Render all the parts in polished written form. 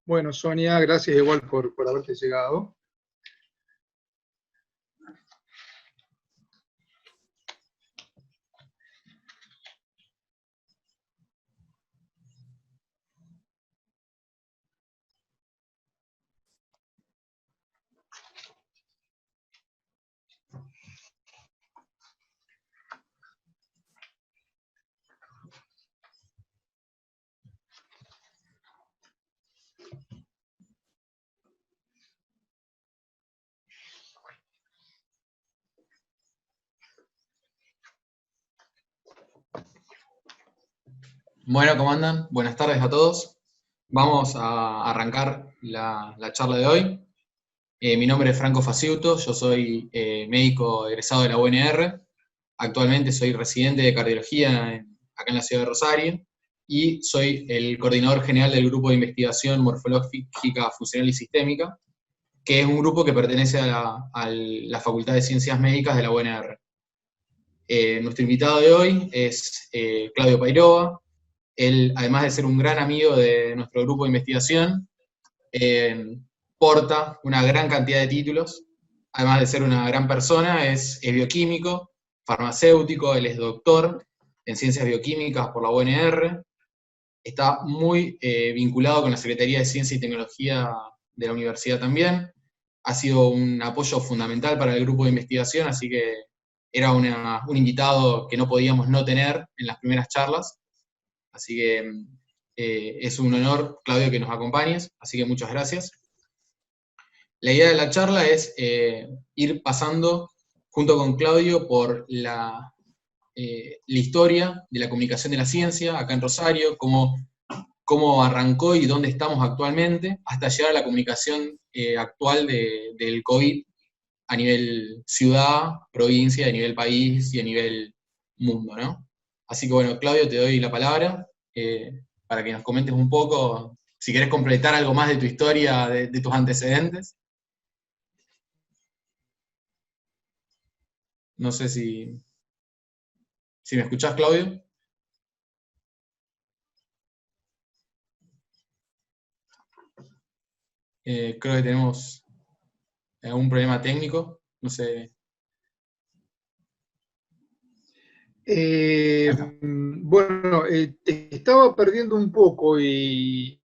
Bueno, Sonia, gracias igual por haberte llegado. Bueno, ¿cómo andan? Buenas tardes a todos. Vamos a arrancar la charla de hoy. Mi nombre es Franco Faciuto, yo soy médico egresado de la UNR. Actualmente soy residente de cardiología acá en la ciudad de Rosario y soy el coordinador general del grupo de investigación morfológica, funcional y sistémica, que es un grupo que pertenece a la Facultad de Ciencias Médicas de la UNR. Nuestro invitado de hoy es Claudio Pairova. Él, además de ser un gran amigo de nuestro grupo de investigación, porta una gran cantidad de títulos. Además de ser una gran persona, es bioquímico, farmacéutico, él es doctor en ciencias bioquímicas por la UNR, está muy vinculado con la Secretaría de Ciencia y Tecnología de la universidad también, ha sido un apoyo fundamental para el grupo de investigación, así que era un invitado que no podíamos no tener en las primeras charlas. Así que es un honor, Claudio, que nos acompañes, así que muchas gracias. La idea de la charla es ir pasando junto con Claudio por la historia de la comunicación de la ciencia acá en Rosario, cómo arrancó y dónde estamos actualmente, hasta llegar a la comunicación actual del COVID a nivel ciudad, provincia, a nivel país y a nivel mundo, ¿no? Así que bueno, Claudio, te doy la palabra para que nos comentes un poco, si querés completar algo más de tu historia, de tus antecedentes. No sé si me escuchás, Claudio. Creo que tenemos algún problema técnico, no sé. Bueno, estaba perdiendo un poco y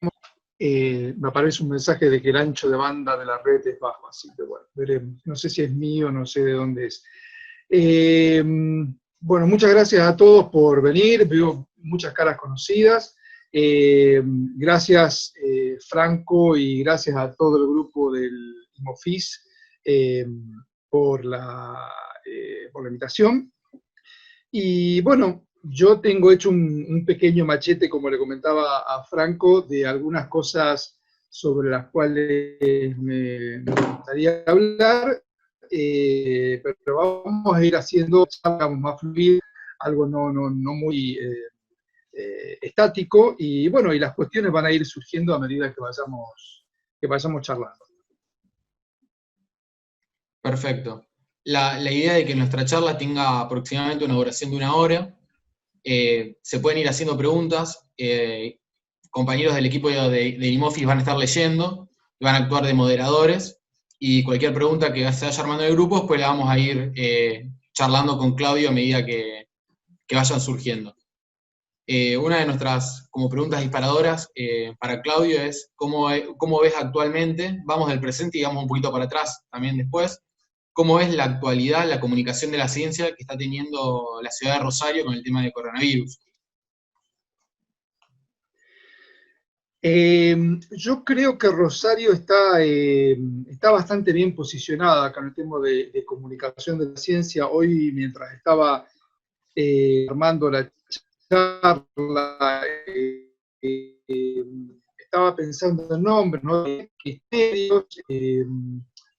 me aparece un mensaje de que el ancho de banda de la red es bajo, así que bueno, veremos. No sé si es mío, no sé de dónde es. Bueno, muchas gracias a todos por venir, veo muchas caras conocidas. Gracias, Franco, y gracias a todo el grupo del IMOFIS por la invitación. Y bueno, yo tengo hecho un pequeño machete, como le comentaba a Franco, de algunas cosas sobre las cuales me gustaría hablar, pero vamos a ir haciendo algo más fluido, algo no muy estático, y bueno, y las cuestiones van a ir surgiendo a medida que vayamos charlando. Perfecto. La idea de que nuestra charla tenga aproximadamente una duración de 1 hora. Se pueden ir haciendo preguntas. Compañeros del equipo de IMOFIS van a estar leyendo, van a actuar de moderadores, y cualquier pregunta que se vaya armando en el grupo, pues la vamos a ir charlando con Claudio a medida que vayan surgiendo. Una de nuestras como preguntas disparadoras para Claudio es ¿cómo ves actualmente? Vamos del presente y vamos un poquito para atrás también después. ¿Cómo es la actualidad, la comunicación de la ciencia que está teniendo la ciudad de Rosario con el tema de coronavirus? Yo creo que Rosario está bastante bien posicionada acá en el tema de comunicación de la ciencia. Hoy, mientras estaba armando la charla, estaba pensando en nombres, ¿no?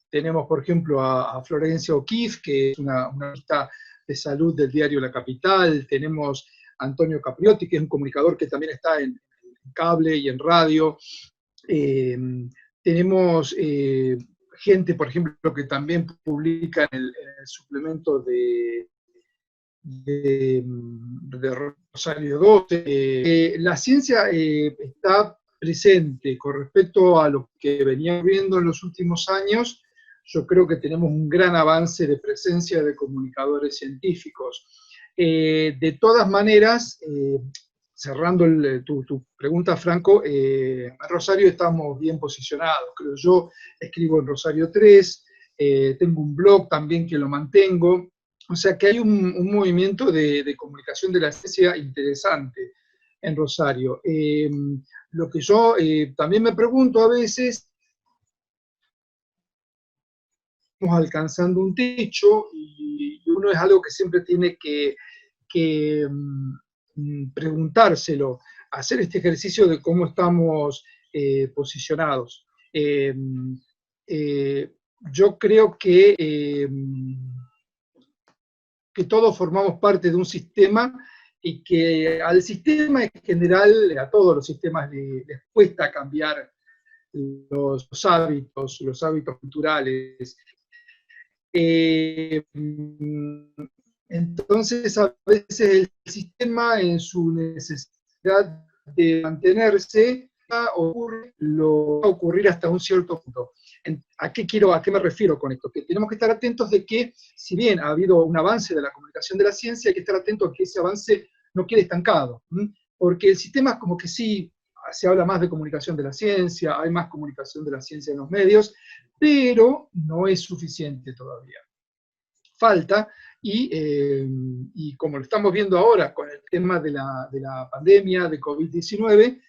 Tenemos, por ejemplo, a Florencia O'Keeffe, que es una lista de salud del diario La Capital. Tenemos a Antonio Capriotti, que es un comunicador que también está en cable y en radio. Tenemos gente, por ejemplo, que también publica en el suplemento de Rosario 12. La ciencia está presente con respecto a lo que veníamos viendo en los últimos años, yo creo que tenemos un gran avance de presencia de comunicadores científicos. De todas maneras, cerrando tu pregunta, Franco, en Rosario estamos bien posicionados. Creo yo escribo en Rosario 3, tengo un blog también que lo mantengo. O sea que hay un movimiento de comunicación de la ciencia interesante en Rosario. Lo que yo también me pregunto a veces, estamos alcanzando un techo y uno es algo que siempre tiene que preguntárselo, hacer este ejercicio de cómo estamos posicionados. Yo creo que todos formamos parte de un sistema y que al sistema en general, a todos los sistemas les cuesta cambiar los hábitos culturales. Entonces, a veces el sistema, en su necesidad de mantenerse, lo va a ocurrir hasta un cierto punto. ¿A qué me refiero con esto? Que tenemos que estar atentos de que, si bien ha habido un avance de la comunicación de la ciencia, hay que estar atentos a que ese avance no quede estancado, porque el sistema es como que sí, se habla más de comunicación de la ciencia, hay más comunicación de la ciencia en los medios, pero no es suficiente todavía. Falta, y como lo estamos viendo ahora con el tema de la pandemia de COVID-19,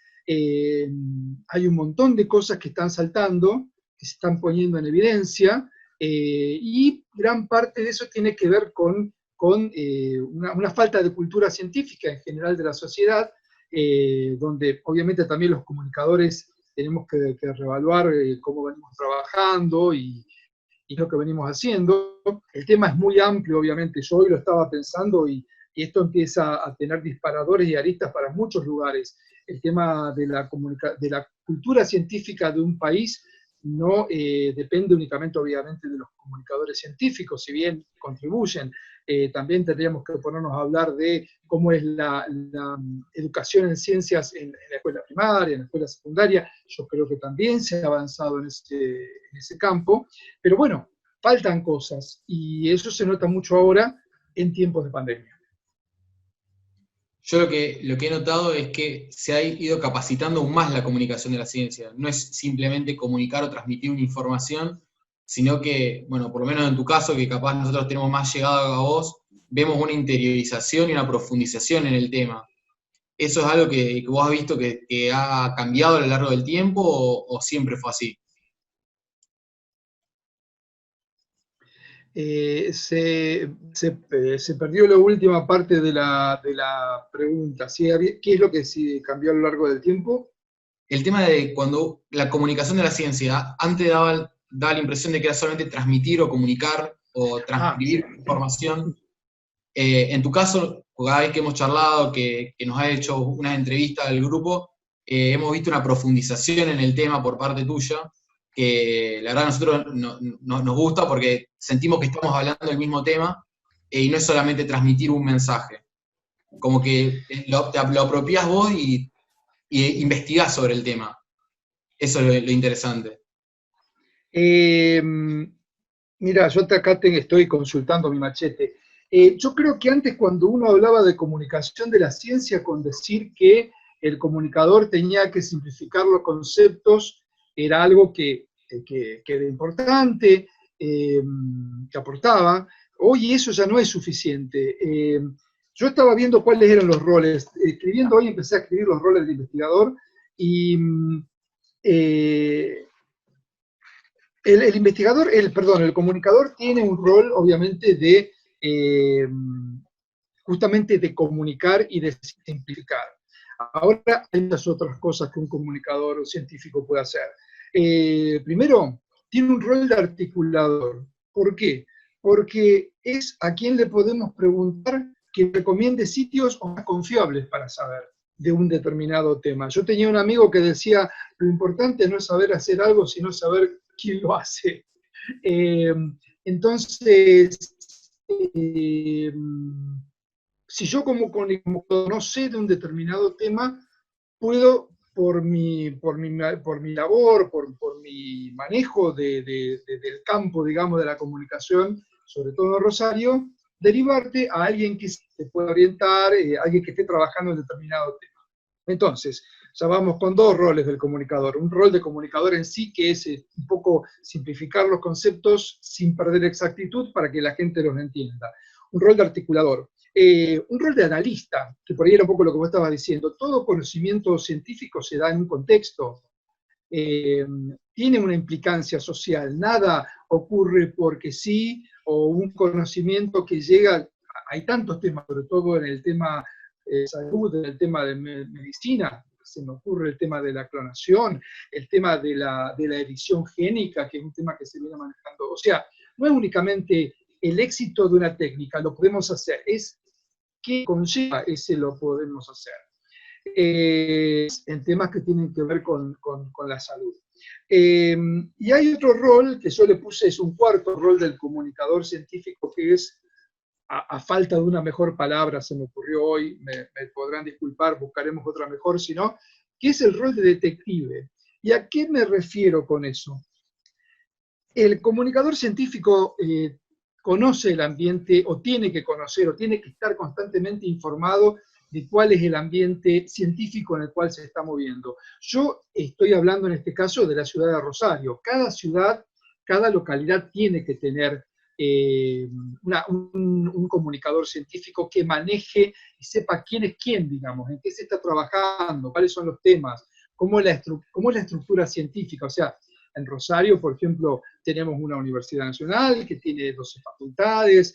hay un montón de cosas que están saltando, que se están poniendo en evidencia, y gran parte de eso tiene que ver con una falta de cultura científica en general de la sociedad, donde obviamente también los comunicadores tenemos que reevaluar cómo venimos trabajando y lo que venimos haciendo. El tema es muy amplio, obviamente. Yo hoy lo estaba pensando y esto empieza a tener disparadores y aristas para muchos lugares. El tema de la cultura científica de un país no depende únicamente, obviamente, de los comunicadores científicos, si bien contribuyen. También tendríamos que ponernos a hablar de cómo es la educación en ciencias en la escuela primaria, en la escuela secundaria. Yo creo que también se ha avanzado en ese campo, pero bueno, faltan cosas, y eso se nota mucho ahora en tiempos de pandemia. Yo lo que he notado es que se ha ido capacitando aún más la comunicación de la ciencia. No es simplemente comunicar o transmitir una información, sino que, bueno, por lo menos en tu caso, que capaz nosotros tenemos más llegado a vos, vemos una interiorización y una profundización en el tema. ¿Eso es algo que vos has visto que ha cambiado a lo largo del tiempo o siempre fue así? Se perdió la última parte de la pregunta. ¿Sí? ¿Qué es lo que sí cambió a lo largo del tiempo? El tema de cuando la comunicación de la ciencia antes daba la impresión de que era solamente transmitir o comunicar o transcribir Sí. información. En tu caso, cada vez que hemos charlado, que nos ha hecho una entrevista al grupo, hemos visto una profundización en el tema por parte tuya, que la verdad a nosotros nos gusta porque sentimos que estamos hablando del mismo tema y no es solamente transmitir un mensaje. Como que lo apropiás vos y investigás sobre el tema. Eso es lo interesante. Mira, yo acá estoy consultando mi machete. Yo creo que antes, cuando uno hablaba de comunicación de la ciencia, con decir que el comunicador tenía que simplificar los conceptos, era algo que era importante, que aportaba. Hoy eso ya no es suficiente. Yo estaba viendo cuáles eran los roles. Escribiendo hoy empecé a escribir los roles de investigador y el investigador, el comunicador tiene un rol, obviamente, justamente de comunicar y de simplificar. Ahora hay muchas otras cosas que un comunicador científico puede hacer. Primero, tiene un rol de articulador. ¿Por qué? Porque es a quien le podemos preguntar que recomiende sitios más confiables para saber de un determinado tema. Yo tenía un amigo que decía, lo importante no es saber hacer algo, sino saber quién lo hace. Entonces, si yo como no sé de un determinado tema, puedo por mi labor, por mi manejo del campo, digamos, de la comunicación, sobre todo en Rosario, derivarte a alguien que te pueda orientar, alguien que esté trabajando en determinado tema. Entonces, ya vamos con dos roles del comunicador. Un rol de comunicador en sí, que es un poco simplificar los conceptos sin perder exactitud para que la gente los entienda. Un rol de articulador. Un rol de analista, que por ahí era un poco lo que vos estabas diciendo. Todo conocimiento científico se da en un contexto. Tiene una implicancia social. Nada ocurre porque sí, o un conocimiento que llega. Hay tantos temas, sobre todo en el tema salud, en el tema de medicina, se me ocurre el tema de la clonación, el tema de la edición génica, que es un tema que se viene manejando. O sea, no es únicamente el éxito de una técnica, lo podemos hacer, es qué conlleva ese lo podemos hacer. En temas que tienen que ver con la salud. Y hay otro rol que yo le puse, es un cuarto rol del comunicador científico, que es, a falta de una mejor palabra, se me ocurrió hoy, me podrán disculpar, buscaremos otra mejor, sino, que es el rol de detective. ¿Y a qué me refiero con eso? El comunicador científico conoce el ambiente, o tiene que conocer, o tiene que estar constantemente informado de cuál es el ambiente científico en el cual se está moviendo. Yo estoy hablando en este caso de la ciudad de Rosario. Cada ciudad, cada localidad tiene que tener un comunicador científico que maneje y sepa quién es quién, digamos, en qué se está trabajando, cuáles son los temas, cómo es la estructura científica. O sea, en Rosario, por ejemplo, tenemos una universidad nacional que tiene 12 facultades,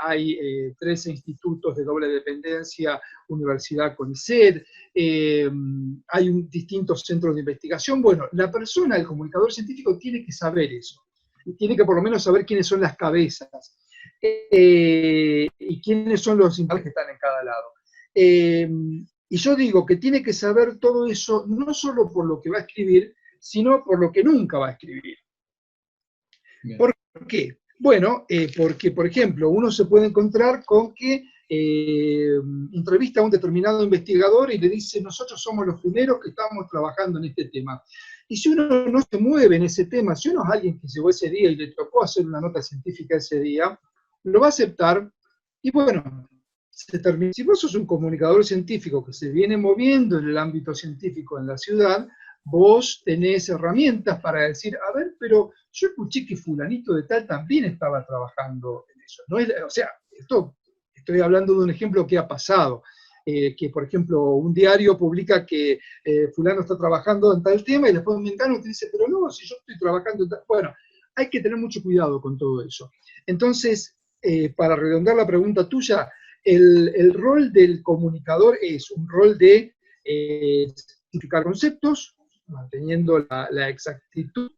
hay 13 institutos de doble dependencia, universidad CONICET, hay distintos centros de investigación. Bueno, la persona, el comunicador científico, tiene que saber eso. Tiene que por lo menos saber quiénes son las cabezas y quiénes son los intelectuales que están en cada lado. Y yo digo que tiene que saber todo eso, no solo por lo que va a escribir, sino por lo que nunca va a escribir. Bien. ¿Por qué? Bueno, porque, por ejemplo, uno se puede encontrar con que entrevista a un determinado investigador y le dice, nosotros somos los primeros que estamos trabajando en este tema. Y si uno no se mueve en ese tema, si uno es alguien que llegó ese día y le tocó hacer una nota científica ese día, lo va a aceptar y bueno, se termina. Si vos sos un comunicador científico que se viene moviendo en el ámbito científico en la ciudad, vos tenés herramientas para decir, a ver, pero yo escuché que fulanito de tal también estaba trabajando en eso. No es, o sea, esto, estoy hablando de un ejemplo que ha pasado. Que, por ejemplo, un diario publica que fulano está trabajando en tal tema y después un mengano te dice, pero no, si yo estoy trabajando en tal... Bueno, hay que tener mucho cuidado con todo eso. Entonces, para redondear la pregunta tuya, el rol del comunicador es un rol de identificar conceptos, manteniendo la exactitud,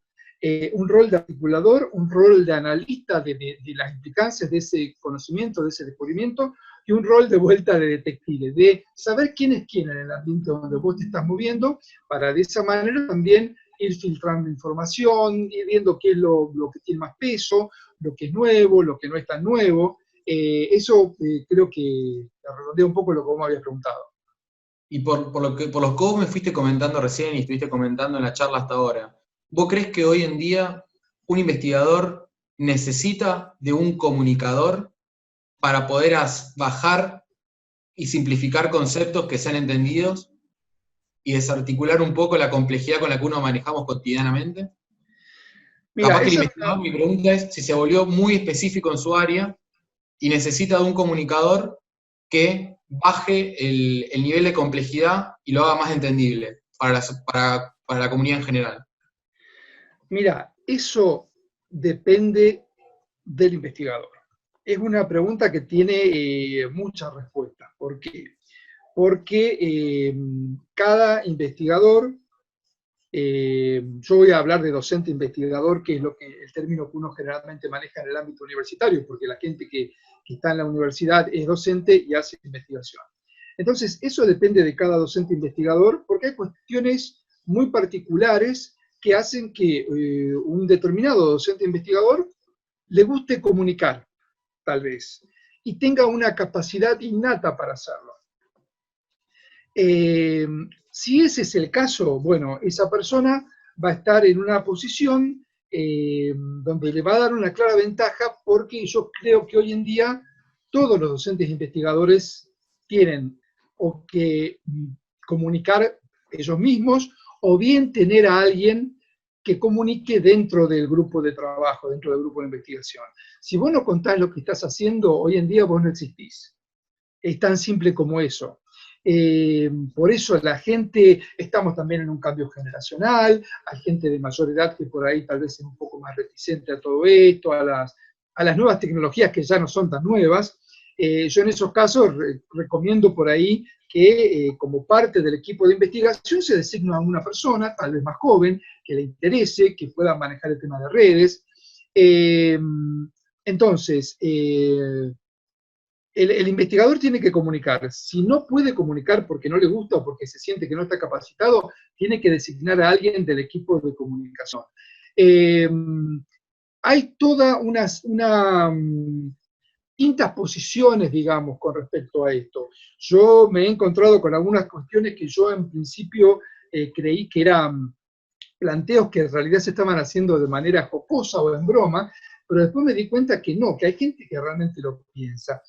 un rol de articulador, un rol de analista de las implicancias de ese conocimiento, de ese descubrimiento, y un rol de vuelta de detective, de saber quién es quién en el ambiente donde vos te estás moviendo, para de esa manera también ir filtrando información, ir viendo qué es lo que tiene más peso, lo que es nuevo, lo que no es tan nuevo. Eso creo que redondea un poco lo que vos me habías preguntado. Y por lo que vos me fuiste comentando recién y estuviste comentando en la charla hasta ahora, ¿vos crees que hoy en día un investigador necesita de un comunicador para poder bajar y simplificar conceptos que sean entendidos y desarticular un poco la complejidad con la que uno manejamos cotidianamente? Mira, capaz que el investigador, mi pregunta es si se volvió muy específico en su área y necesita de un comunicador que baje el nivel de complejidad y lo haga más entendible para la comunidad en general. Mira, eso depende del investigador. Es una pregunta que tiene muchas respuestas. ¿Por qué? Porque cada investigador, yo voy a hablar de docente investigador, que es el término que uno generalmente maneja en el ámbito universitario, porque la gente que está en la universidad es docente y hace investigación. Entonces, eso depende de cada docente investigador, porque hay cuestiones muy particulares que hacen que un determinado docente investigador le guste comunicar, tal vez, y tenga una capacidad innata para hacerlo. Eh, si ese es el caso, bueno, esa persona va a estar en una posición donde le va a dar una clara ventaja, porque yo creo que hoy en día todos los docentes e investigadores tienen o que comunicar ellos mismos, o bien tener a alguien que comunique dentro del grupo de trabajo, dentro del grupo de investigación. Si vos no contás lo que estás haciendo, hoy en día vos no existís. Es tan simple como eso. Por eso la gente, estamos también en un cambio generacional, hay gente de mayor edad que por ahí tal vez es un poco más reticente a todo esto, a las nuevas tecnologías que ya no son tan nuevas. Yo en esos casos recomiendo por ahí que como parte del equipo de investigación se designe a una persona, tal vez más joven, que le interese, que pueda manejar el tema de redes. Eh, entonces, el investigador tiene que comunicar. Si no puede comunicar porque no le gusta o porque se siente que no está capacitado, tiene que designar a alguien del equipo de comunicación. Eh, Hay toda una distintas posiciones, digamos, con respecto a esto. Yo me he encontrado con algunas cuestiones que yo en principio creí que eran planteos que en realidad se estaban haciendo de manera jocosa o en broma, pero después me di cuenta que no, que hay gente que realmente lo piensa.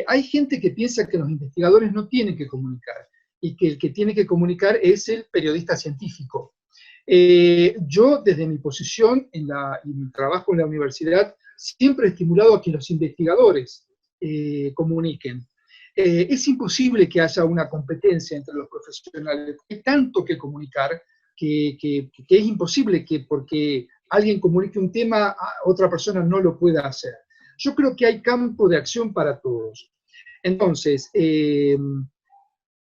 Hay gente que piensa que los investigadores no tienen que comunicar, y que el que tiene que comunicar es el periodista científico. Yo, desde mi posición en mi trabajo en la universidad, siempre he estimulado a que los investigadores comuniquen. Es imposible que haya una competencia entre los profesionales. Hay tanto que comunicar que es imposible que porque alguien comunique un tema, otra persona no lo pueda hacer. Yo creo que hay campo de acción para todos. Entonces,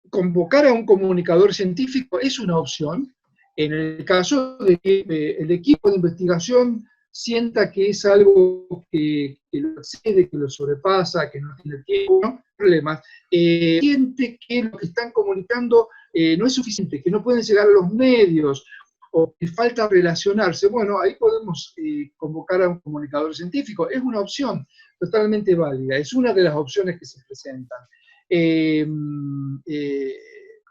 convocar a un comunicador científico es una opción en el caso de que el equipo de investigación sienta que es algo que lo excede, que lo sobrepasa, que no tiene tiempo, no problemas. Siente que lo que están comunicando no es suficiente, que no pueden llegar a los medios, o que falta relacionarse. Bueno, ahí podemos convocar a un comunicador científico. Es una opción totalmente válida, es una de las opciones que se presentan. Eh,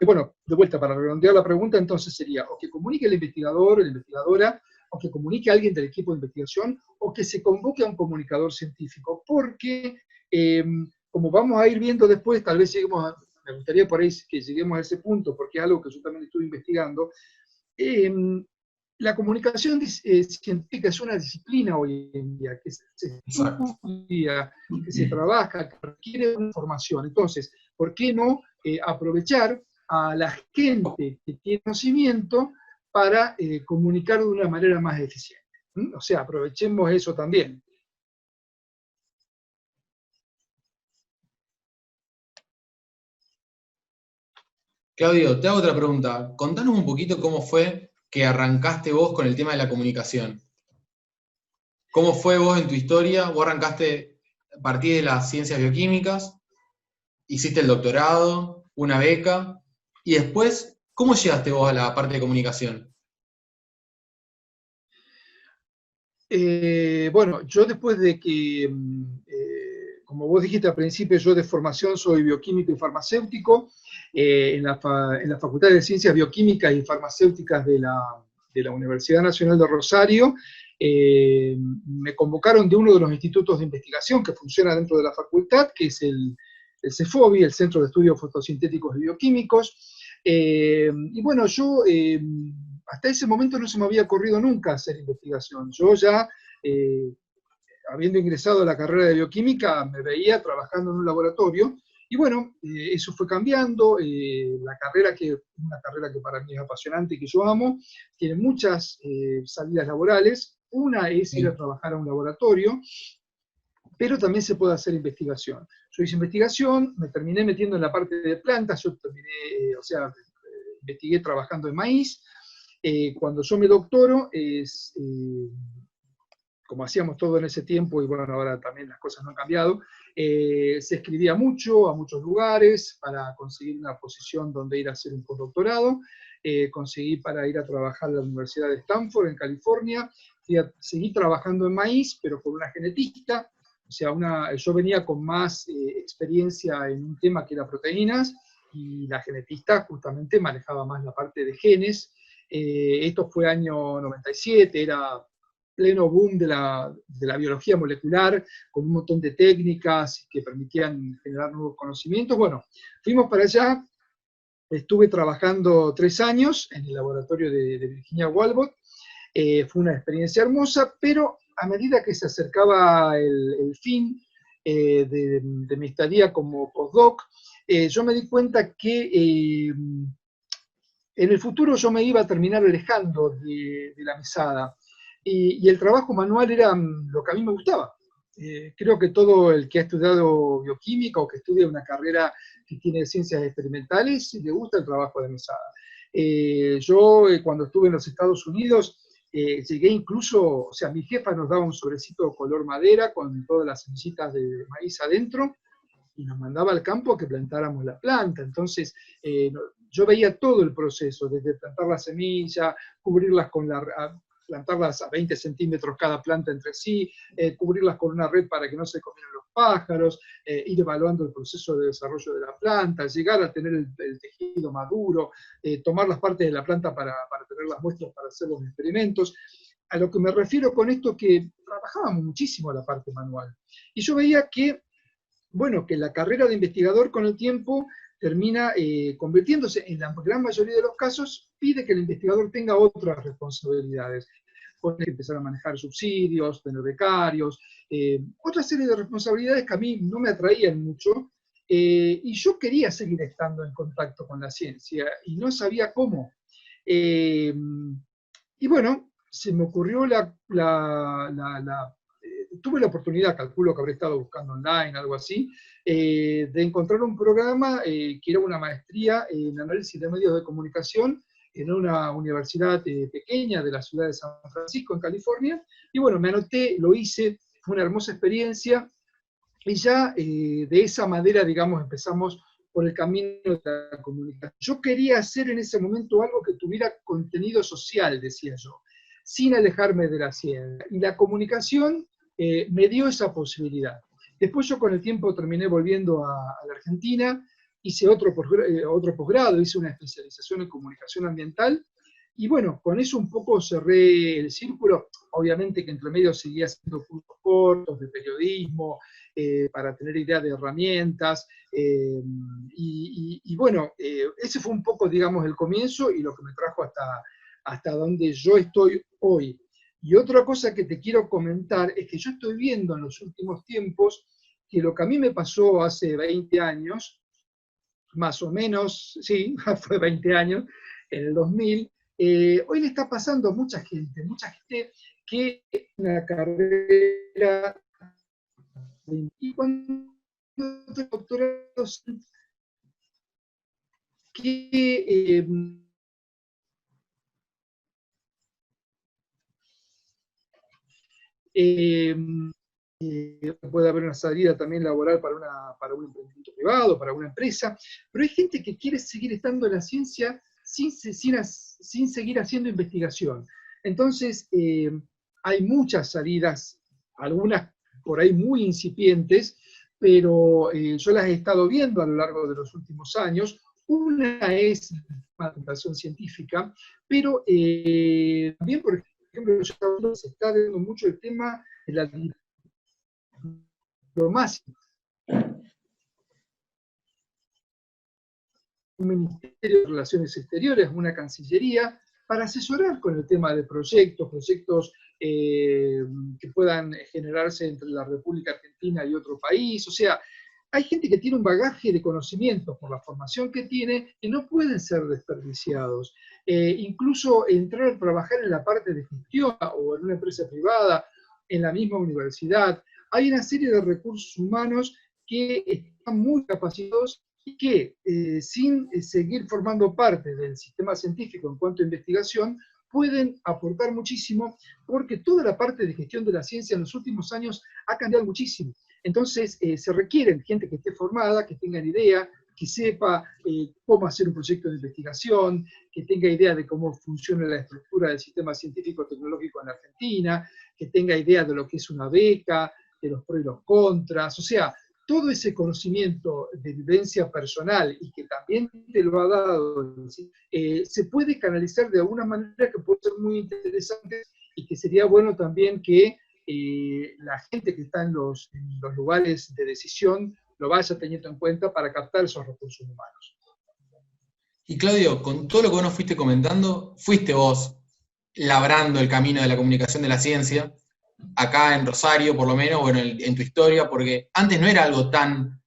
bueno, de vuelta, para redondear la pregunta, entonces sería o que comunique el investigador, la investigadora, o que comunique a alguien del equipo de investigación, o que se convoque a un comunicador científico, porque, como vamos a ir viendo después, tal vez lleguemos a, me gustaría por ahí que lleguemos a ese punto, porque es algo que yo también estuve investigando. eh, la comunicación científica es una disciplina hoy en día, que se estudia, que se trabaja, que requiere una formación. Entonces, ¿por qué no aprovechar a la gente que tiene conocimiento para comunicar de una manera más eficiente? O sea, aprovechemos eso también. Claudio, te hago otra pregunta. Contanos un poquito cómo fue que arrancaste vos con el tema de la comunicación. ¿Cómo fue vos en tu historia? Vos arrancaste a partir de las ciencias bioquímicas, hiciste el doctorado, una beca, y después, ¿cómo llegaste vos a la parte de comunicación? Bueno, yo después de que, como vos dijiste al principio, yo de formación soy bioquímico y farmacéutico, en la Facultad de Ciencias Bioquímicas y Farmacéuticas de la Universidad Nacional de Rosario, me convocaron de uno de los institutos de investigación que funciona dentro de la facultad, que es el CEFOBI, el Centro de Estudios Fotosintéticos y Bioquímicos. Y bueno, yo hasta ese momento no se me había ocurrido nunca hacer investigación. Yo ya, habiendo ingresado a la carrera de bioquímica, me veía trabajando en un laboratorio. Y bueno, eso fue cambiando. Una carrera que para mí es apasionante y que yo amo, tiene muchas salidas laborales. Una es ir a trabajar a un laboratorio, pero también se puede hacer investigación. Yo hice investigación, me terminé metiendo en la parte de plantas, yo terminé, o sea, investigué trabajando en maíz. Cuando yo me doctoro, como hacíamos todo en ese tiempo, y bueno, ahora también las cosas no han cambiado, se escribía mucho a muchos lugares para conseguir una posición donde ir a hacer un postdoctorado. Conseguí para ir a trabajar a la Universidad de Stanford, en California. Seguí trabajando en maíz, pero con una genetista. O sea, yo venía con más experiencia en un tema que era proteínas, y la genetista justamente manejaba más la parte de genes. Esto fue año 97, era pleno boom de la biología molecular, con un montón de técnicas que permitían generar nuevos conocimientos. Bueno, fuimos para allá, estuve trabajando 3 años en el laboratorio de Virginia Walbot. Fue una experiencia hermosa, pero a medida que se acercaba el fin de mi estadía como postdoc, yo me di cuenta que en el futuro yo me iba a terminar alejando de la mesada, y el trabajo manual era lo que a mí me gustaba. Creo que todo el que ha estudiado bioquímica o que estudia una carrera que tiene ciencias experimentales, le gusta el trabajo de mesada. Yo cuando estuve en los Estados Unidos, llegué incluso, o sea, mi jefa nos daba un sobrecito color madera con todas las semillitas de maíz adentro, y nos mandaba al campo a que plantáramos la planta. Entonces, yo veía todo el proceso, desde plantar la semilla, cubrirlas con plantarlas a 20 centímetros cada planta entre sí, cubrirlas con una red para que no se comieran los pájaros, ir evaluando el proceso de desarrollo de la planta, llegar a tener el tejido maduro, tomar las partes de la planta para tener las muestras para hacer los experimentos. A lo que me refiero con esto es que trabajábamos muchísimo la parte manual. Y yo veía que, bueno, que la carrera de investigador con el tiempo termina convirtiéndose, en la gran mayoría de los casos, pide que el investigador tenga otras responsabilidades. Puede empezar a manejar subsidios, tener becarios, otra serie de responsabilidades que a mí no me atraían mucho, y yo quería seguir estando en contacto con la ciencia, y no sabía cómo. Y bueno, se me ocurrió tuve la oportunidad, calculo que habré estado buscando online, algo así, de encontrar un programa que era una maestría en análisis de medios de comunicación en una universidad pequeña de la ciudad de San Francisco, en California. Y bueno, me anoté, lo hice, fue una hermosa experiencia, y ya de esa manera, digamos, empezamos por el camino de la comunicación. Yo quería hacer en ese momento algo que tuviera contenido social, decía yo, sin alejarme de la ciencia. Y la comunicación me dio esa posibilidad. Después yo con el tiempo terminé volviendo a la Argentina, hice otro posgrado, hice una especialización en comunicación ambiental, y bueno, con eso un poco cerré el círculo. Obviamente que entre medio seguía haciendo cursos cortos de periodismo, para tener idea de herramientas, y bueno, ese fue un poco, digamos, el comienzo y lo que me trajo hasta donde yo estoy hoy. Y otra cosa que te quiero comentar es que yo estoy viendo en los últimos tiempos que lo que a mí me pasó hace 20 años, más o menos, sí, fue 20 años, en el 2000, hoy le está pasando a mucha gente que una carrera, y cuando te doctorados, que puede haber una salida también laboral para un emprendimiento privado, para una empresa, pero hay gente que quiere seguir estando en la ciencia sin seguir haciendo investigación. Entonces, hay muchas salidas, algunas por ahí muy incipientes, pero yo las he estado viendo a lo largo de los últimos años. Una es la divulgación científica, pero también, por ejemplo, se está viendo mucho el tema de la diplomacia. Un Ministerio de Relaciones Exteriores, una Cancillería, para asesorar con el tema de proyectos que puedan generarse entre la República Argentina y otro país. O sea, hay gente que tiene un bagaje de conocimientos por la formación que tiene que no pueden ser desperdiciados. Incluso entrar a trabajar en la parte de gestión o en una empresa privada, en la misma universidad. Hay una serie de recursos humanos que están muy capacitados y que, sin seguir formando parte del sistema científico en cuanto a investigación, pueden aportar muchísimo, porque toda la parte de gestión de la ciencia en los últimos años ha cambiado muchísimo. Entonces, se requieren gente que esté formada, que tenga idea, que sepa cómo hacer un proyecto de investigación, que tenga idea de cómo funciona la estructura del sistema científico-tecnológico en la Argentina, que tenga idea de lo que es una beca, de los pros y los contras. O sea, todo ese conocimiento de vivencia personal y que también te lo ha dado, ¿sí? Se puede canalizar de alguna manera que puede ser muy interesante y que sería bueno también que la gente que está en los lugares de decisión lo vaya teniendo en cuenta para captar esos recursos humanos. Y Claudio, con todo lo que vos nos fuiste comentando, fuiste vos labrando el camino de la comunicación de la ciencia, acá en Rosario, por lo menos, bueno, en tu historia, porque antes no era algo tan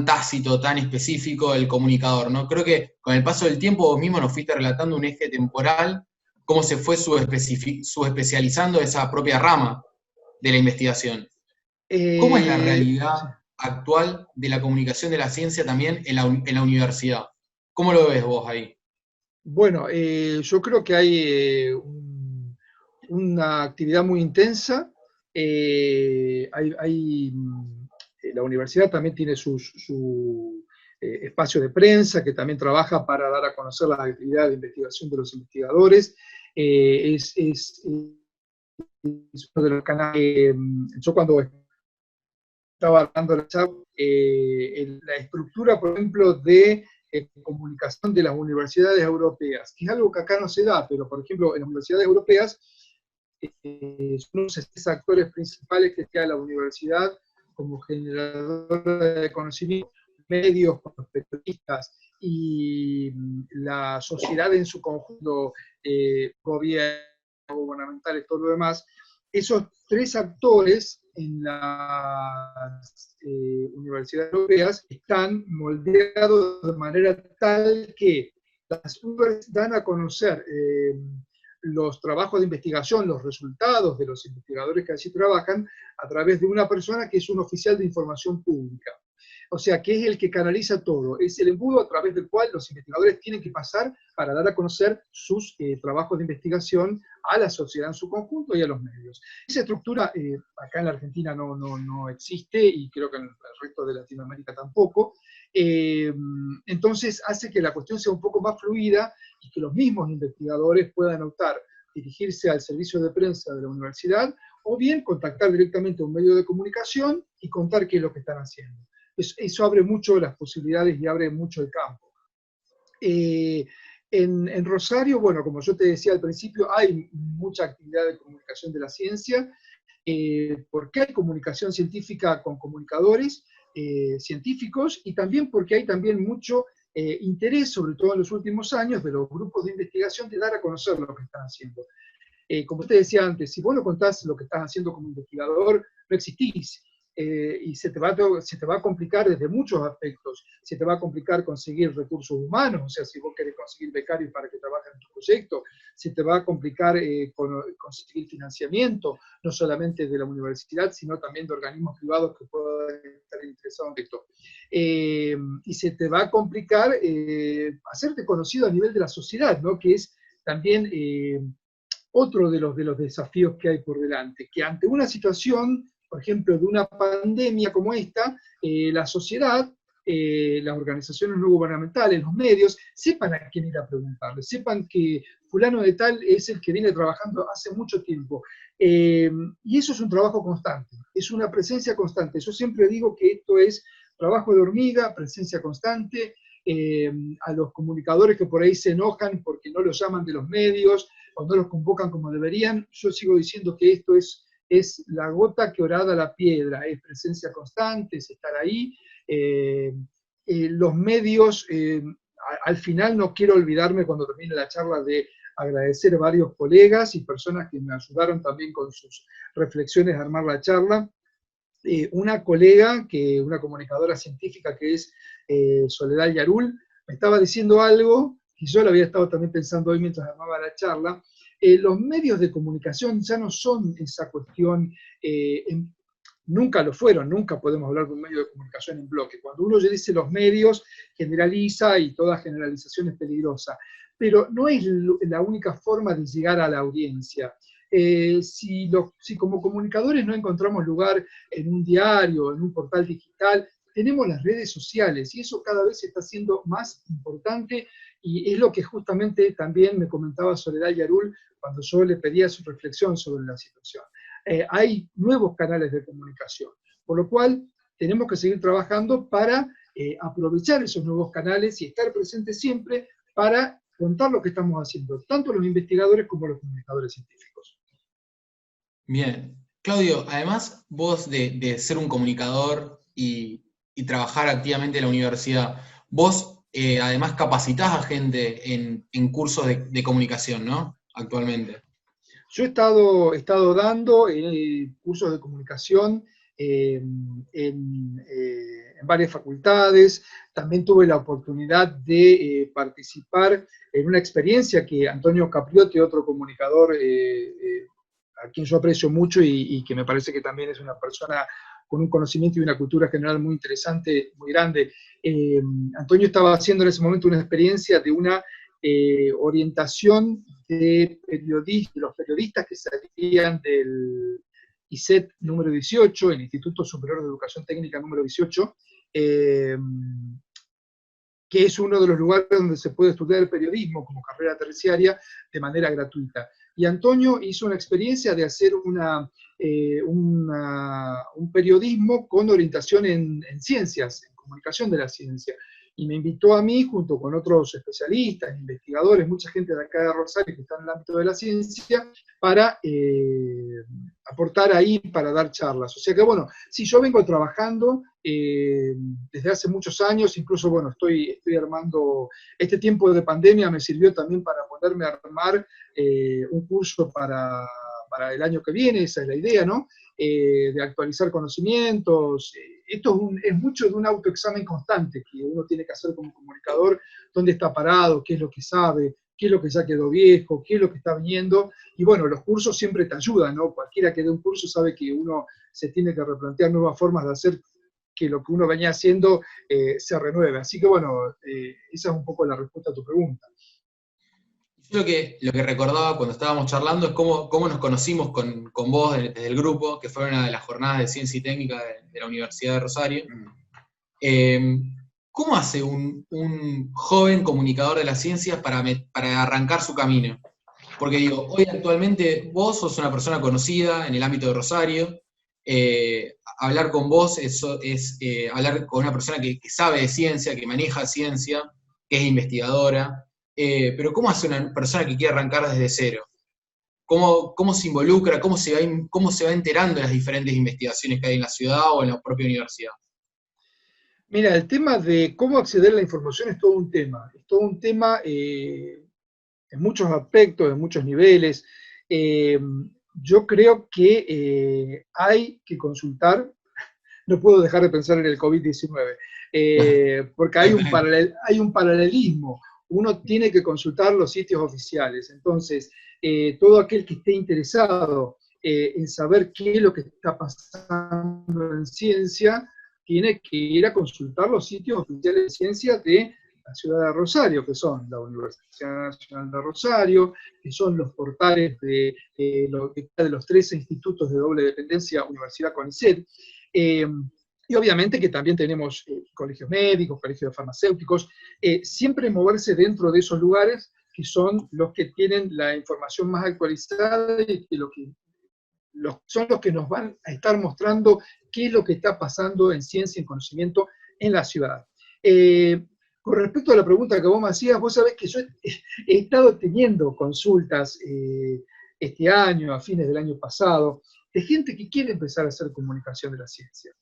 tácito, tan específico el comunicador, ¿no? Creo que con el paso del tiempo vos mismo nos fuiste relatando un eje temporal, cómo se fue subespecializando esa propia rama de la investigación. ¿Cómo es la realidad Sí. actual de la comunicación de la ciencia también en la universidad? ¿Cómo lo ves vos ahí? Bueno, yo creo que hay una actividad muy intensa. La universidad también tiene su espacio de prensa, que también trabaja para dar a conocer las actividades de investigación de los investigadores. Es uno de los canales. Yo cuando estaba hablando la charla, la estructura, por ejemplo, de comunicación de las universidades europeas, que es algo que acá no se da, pero por ejemplo en las universidades europeas son los actores principales que tiene la universidad como generadora de conocimiento, medios, con los periodistas y la sociedad en su conjunto, gobierno, gubernamentales, todo lo demás. Esos tres actores en las universidades europeas están moldeados de manera tal que las universidades dan a conocer los trabajos de investigación, los resultados de los investigadores que allí trabajan, a través de una persona que es un oficial de información pública. O sea, que es el que canaliza todo, es el embudo a través del cual los investigadores tienen que pasar para dar a conocer sus trabajos de investigación a la sociedad en su conjunto y a los medios. Esa estructura acá en la Argentina no existe y creo que en el resto de Latinoamérica tampoco. Entonces hace que la cuestión sea un poco más fluida y que los mismos investigadores puedan optar dirigirse al servicio de prensa de la universidad o bien contactar directamente a un medio de comunicación y contar qué es lo que están haciendo. Eso abre mucho las posibilidades y abre mucho el campo. En Rosario, bueno, como yo te decía al principio, hay mucha actividad de comunicación de la ciencia, porque hay comunicación científica con comunicadores científicos y también porque hay también mucho interés, sobre todo en los últimos años, de los grupos de investigación de dar a conocer lo que están haciendo. Como te decía antes, si vos no contás lo que estás haciendo como investigador, no existís. Y se te va a complicar desde muchos aspectos. Se te va a complicar conseguir recursos humanos, o sea, si vos querés conseguir becarios para que trabajen en tu proyecto, se te va a complicar conseguir financiamiento, no solamente de la universidad, sino también de organismos privados que puedan estar interesados en esto. Y se te va a complicar hacerte conocido a nivel de la sociedad, ¿no? Que es también otro de los desafíos que hay por delante, que ante una situación, por ejemplo, de una pandemia como esta, la sociedad, las organizaciones no gubernamentales, los medios, sepan a quién ir a preguntarle, sepan que fulano de tal es el que viene trabajando hace mucho tiempo. Y eso es un trabajo constante, es una presencia constante. Yo siempre digo que esto es trabajo de hormiga, presencia constante. A los comunicadores que por ahí se enojan porque no los llaman de los medios, o no los convocan como deberían, yo sigo diciendo que esto es la gota que horada la piedra, es presencia constante, es estar ahí. Los medios, al final no quiero olvidarme cuando termine la charla de agradecer a varios colegas y personas que me ayudaron también con sus reflexiones a armar la charla. Una colega, una comunicadora científica que es Soledad Yarul, me estaba diciendo algo que yo lo había estado también pensando hoy mientras armaba la charla. Los medios de comunicación ya no son esa cuestión, nunca lo fueron, nunca podemos hablar de un medio de comunicación en bloque. Cuando uno ya dice los medios, generaliza y toda generalización es peligrosa, pero no es la única forma de llegar a la audiencia. Si como comunicadores no encontramos lugar en un diario, en un portal digital, tenemos las redes sociales y eso cada vez está siendo más importante y es lo que justamente también me comentaba Soledad Yarul cuando yo le pedía su reflexión sobre la situación. Hay nuevos canales de comunicación, por lo cual tenemos que seguir trabajando para aprovechar esos nuevos canales y estar presentes siempre para contar lo que estamos haciendo, tanto los investigadores como los comunicadores científicos. Bien. Claudio, además vos de ser un comunicador y trabajar activamente en la universidad, vos además capacitás a gente en cursos de comunicación, ¿no? Actualmente. Yo he estado dando cursos de comunicación en varias facultades. También tuve la oportunidad de participar en una experiencia que Antonio Capriotti, otro comunicador a quien yo aprecio mucho y que me parece que también es una persona con un conocimiento y una cultura general muy interesante, muy grande. Antonio estaba haciendo en ese momento una experiencia de una orientación de los periodistas que salían del ISET número 18, el Instituto Superior de Educación Técnica número 18, que es uno de los lugares donde se puede estudiar el periodismo como carrera terciaria de manera gratuita. Y Antonio hizo una experiencia de hacer un periodismo con orientación en ciencias, en comunicación de la ciencia. Y me invitó a mí, junto con otros especialistas, investigadores, mucha gente de acá de Rosario que está en el ámbito de la ciencia, para aportar ahí, para dar charlas. O sea que, bueno, sí, yo vengo trabajando desde hace muchos años, incluso, bueno, estoy armando, este tiempo de pandemia me sirvió también para poderme armar un curso para el año que viene, esa es la idea, ¿no? De actualizar conocimientos. Esto es mucho de un autoexamen constante que uno tiene que hacer como comunicador, dónde está parado, qué es lo que sabe, qué es lo que ya quedó viejo, qué es lo que está viniendo. Y bueno, los cursos siempre te ayudan, ¿no? Cualquiera que dé un curso sabe que uno se tiene que replantear nuevas formas de hacer que lo que uno venía haciendo se renueve. Así que bueno, esa es un poco la respuesta a tu pregunta. Yo lo que recordaba cuando estábamos charlando es cómo nos conocimos con vos desde el grupo, que fue una de las jornadas de ciencia y técnica de la Universidad de Rosario. ¿Cómo hace un joven comunicador de las ciencias para arrancar su camino? Porque digo, hoy actualmente vos sos una persona conocida en el ámbito de Rosario, hablar con vos es hablar con una persona que sabe de ciencia, que maneja ciencia, que es investigadora. Pero ¿cómo hace una persona que quiere arrancar desde cero? ¿Cómo se involucra? ¿Cómo se va enterando de las diferentes investigaciones que hay en la ciudad o en la propia universidad? Mira, el tema de cómo acceder a la información es todo un tema. Es todo un tema en muchos aspectos, en muchos niveles. Yo creo que hay que consultar, no puedo dejar de pensar en el COVID-19, porque hay un paralelismo. Uno tiene que consultar los sitios oficiales. Entonces, todo aquel que esté interesado en saber qué es lo que está pasando en ciencia, tiene que ir a consultar los sitios oficiales de ciencia de la ciudad de Rosario, que son la Universidad Nacional de Rosario, que son los portales de los 13 institutos de doble dependencia, Universidad CONICET, y obviamente que también tenemos colegios médicos, colegios de farmacéuticos, siempre moverse dentro de esos lugares que son los que tienen la información más actualizada y que son los que nos van a estar mostrando qué es lo que está pasando en ciencia y en conocimiento en la ciudad. Con respecto a la pregunta que vos me hacías, vos sabés que yo he estado teniendo consultas este año, a fines del año pasado, de gente que quiere empezar a hacer comunicación de la ciencia.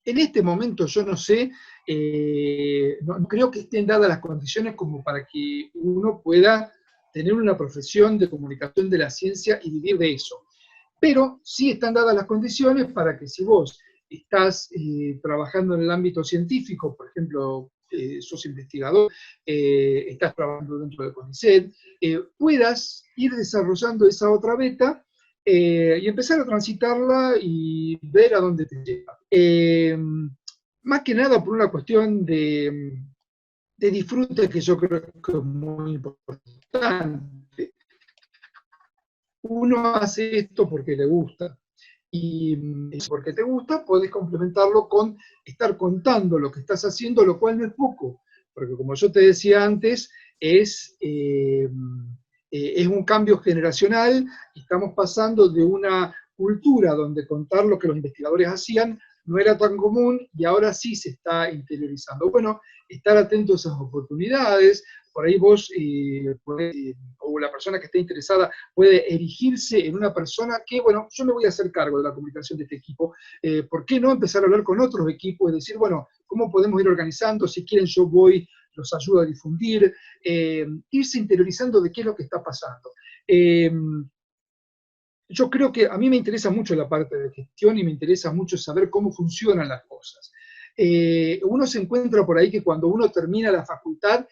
En este momento yo no sé, no creo que estén dadas las condiciones como para que uno pueda tener una profesión de comunicación de la ciencia y vivir de eso. Pero sí están dadas las condiciones para que si vos estás trabajando en el ámbito científico, por ejemplo, sos investigador, estás trabajando dentro de CONICET, puedas ir desarrollando esa otra beta y empezar a transitarla y ver a dónde te lleva. Más que nada por una cuestión de disfrute que yo creo que es muy importante. Uno hace esto porque le gusta, y porque te gusta, podés complementarlo con estar contando lo que estás haciendo, lo cual no es poco, porque como yo te decía antes, es un cambio generacional, estamos pasando de una cultura donde contar lo que los investigadores hacían no era tan común y ahora sí se está interiorizando. Bueno, estar atento a esas oportunidades, por ahí vos, o la persona que esté interesada, puede erigirse en una persona que, bueno, yo me voy a hacer cargo de la comunicación de este equipo, ¿por qué no empezar a hablar con otros equipos y decir, bueno, ¿cómo podemos ir organizando? Si quieren yo voy, los ayudo a difundir, irse interiorizando de qué es lo que está pasando. Yo creo que a mí me interesa mucho la parte de gestión y me interesa mucho saber cómo funcionan las cosas. Uno se encuentra por ahí que cuando uno termina la facultad,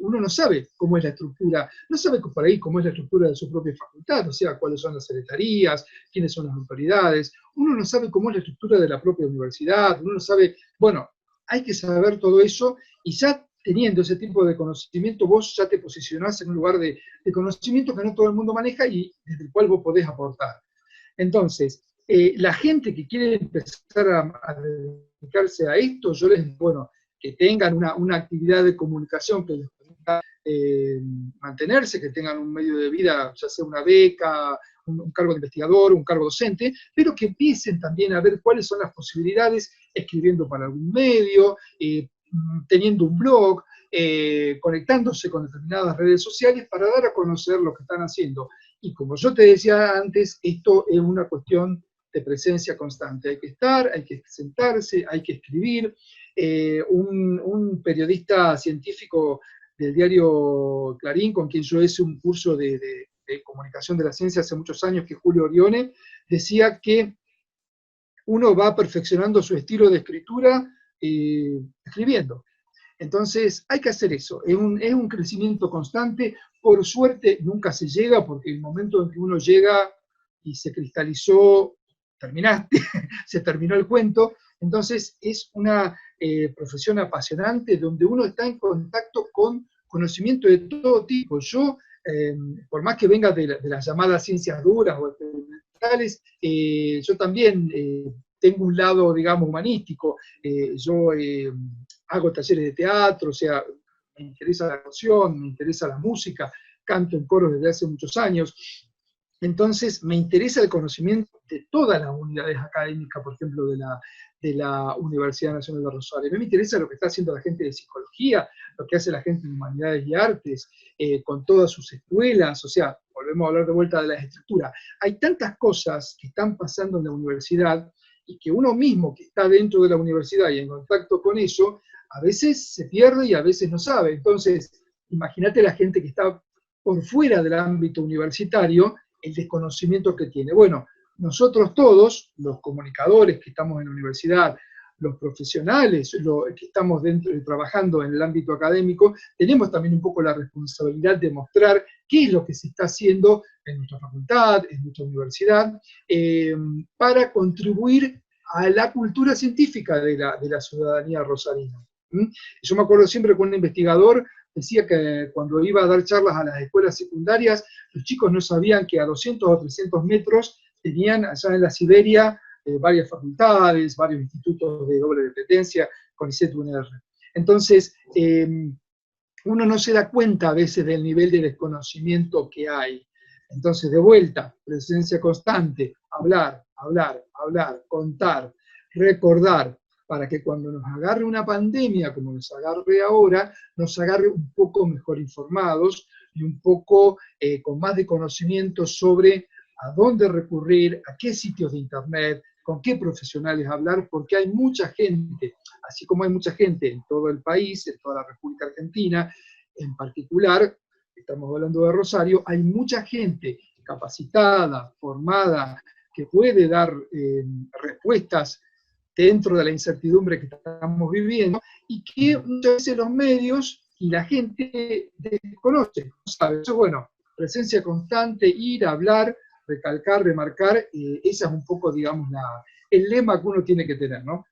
uno no sabe cómo es la estructura, no sabe por ahí cómo es la estructura de su propia facultad, o sea, cuáles son las secretarías, quiénes son las autoridades, uno no sabe cómo es la estructura de la propia universidad, uno no sabe, bueno, hay que saber todo eso y ya teniendo ese tipo de conocimiento, vos ya te posicionás en un lugar de conocimiento que no todo el mundo maneja y desde el cual vos podés aportar. Entonces, la gente que quiere empezar a dedicarse a esto, yo les digo, bueno, que tengan una actividad de comunicación que les permita mantenerse, que tengan un medio de vida, ya sea una beca, un cargo de investigador, un cargo docente, pero que empiecen también a ver cuáles son las posibilidades, escribiendo para algún medio, teniendo un blog, conectándose con determinadas redes sociales para dar a conocer lo que están haciendo. Y como yo te decía antes, esto es una cuestión de presencia constante. Hay que estar, hay que sentarse, hay que escribir. Un periodista científico del diario Clarín, con quien yo hice un curso de comunicación de la ciencia hace muchos años, que es Julio Orione, decía que uno va perfeccionando su estilo de escritura escribiendo. Entonces hay que hacer eso, es un crecimiento constante, por suerte nunca se llega, porque el momento en que uno llega y se cristalizó, terminaste, se terminó el cuento, entonces es una profesión apasionante donde uno está en contacto con conocimiento de todo tipo. Yo, por más que venga de las llamadas ciencias duras o experimentales, yo también tengo un lado, digamos, humanístico. Yo hago talleres de teatro, o sea, me interesa la actuación, me interesa la música, canto en coros desde hace muchos años. Entonces, me interesa el conocimiento de todas las unidades académicas, por ejemplo, de la Universidad Nacional de Rosario. A mí me interesa lo que está haciendo la gente de psicología, lo que hace la gente de humanidades y artes, con todas sus escuelas, o sea, volvemos a hablar de vuelta de las estructuras. Hay tantas cosas que están pasando en la universidad y que uno mismo que está dentro de la universidad y en contacto con eso, a veces se pierde y a veces no sabe. Entonces, imagínate la gente que está por fuera del ámbito universitario, el desconocimiento que tiene. Bueno, nosotros todos, los comunicadores que estamos en la universidad, los profesionales que estamos dentro, trabajando en el ámbito académico, tenemos también un poco la responsabilidad de mostrar qué es lo que se está haciendo en nuestra facultad, en nuestra universidad, para contribuir a la cultura científica de la ciudadanía rosarina. Yo me acuerdo siempre que un investigador decía que cuando iba a dar charlas a las escuelas secundarias, los chicos no sabían que a 200 o 300 metros tenían allá en la Siberia varias facultades, varios institutos de doble dependencia, CONICET, UNR. Entonces, uno no se da cuenta a veces del nivel de desconocimiento que hay. Entonces, de vuelta, presencia constante, hablar, hablar, hablar, contar, recordar, para que cuando nos agarre una pandemia como nos agarre ahora, nos agarre un poco mejor informados y un poco con más de conocimiento sobre a dónde recurrir, a qué sitios de internet, con qué profesionales hablar, porque hay mucha gente, así como hay mucha gente en todo el país, en toda la República Argentina, en particular, estamos hablando de Rosario, hay mucha gente capacitada, formada, que puede dar respuestas dentro de la incertidumbre que estamos viviendo, y que muchas veces los medios y la gente desconoce, no sabe. Entonces, bueno, presencia constante, ir a hablar, recalcar, remarcar, esa es un poco, digamos, el lema que uno tiene que tener, ¿no?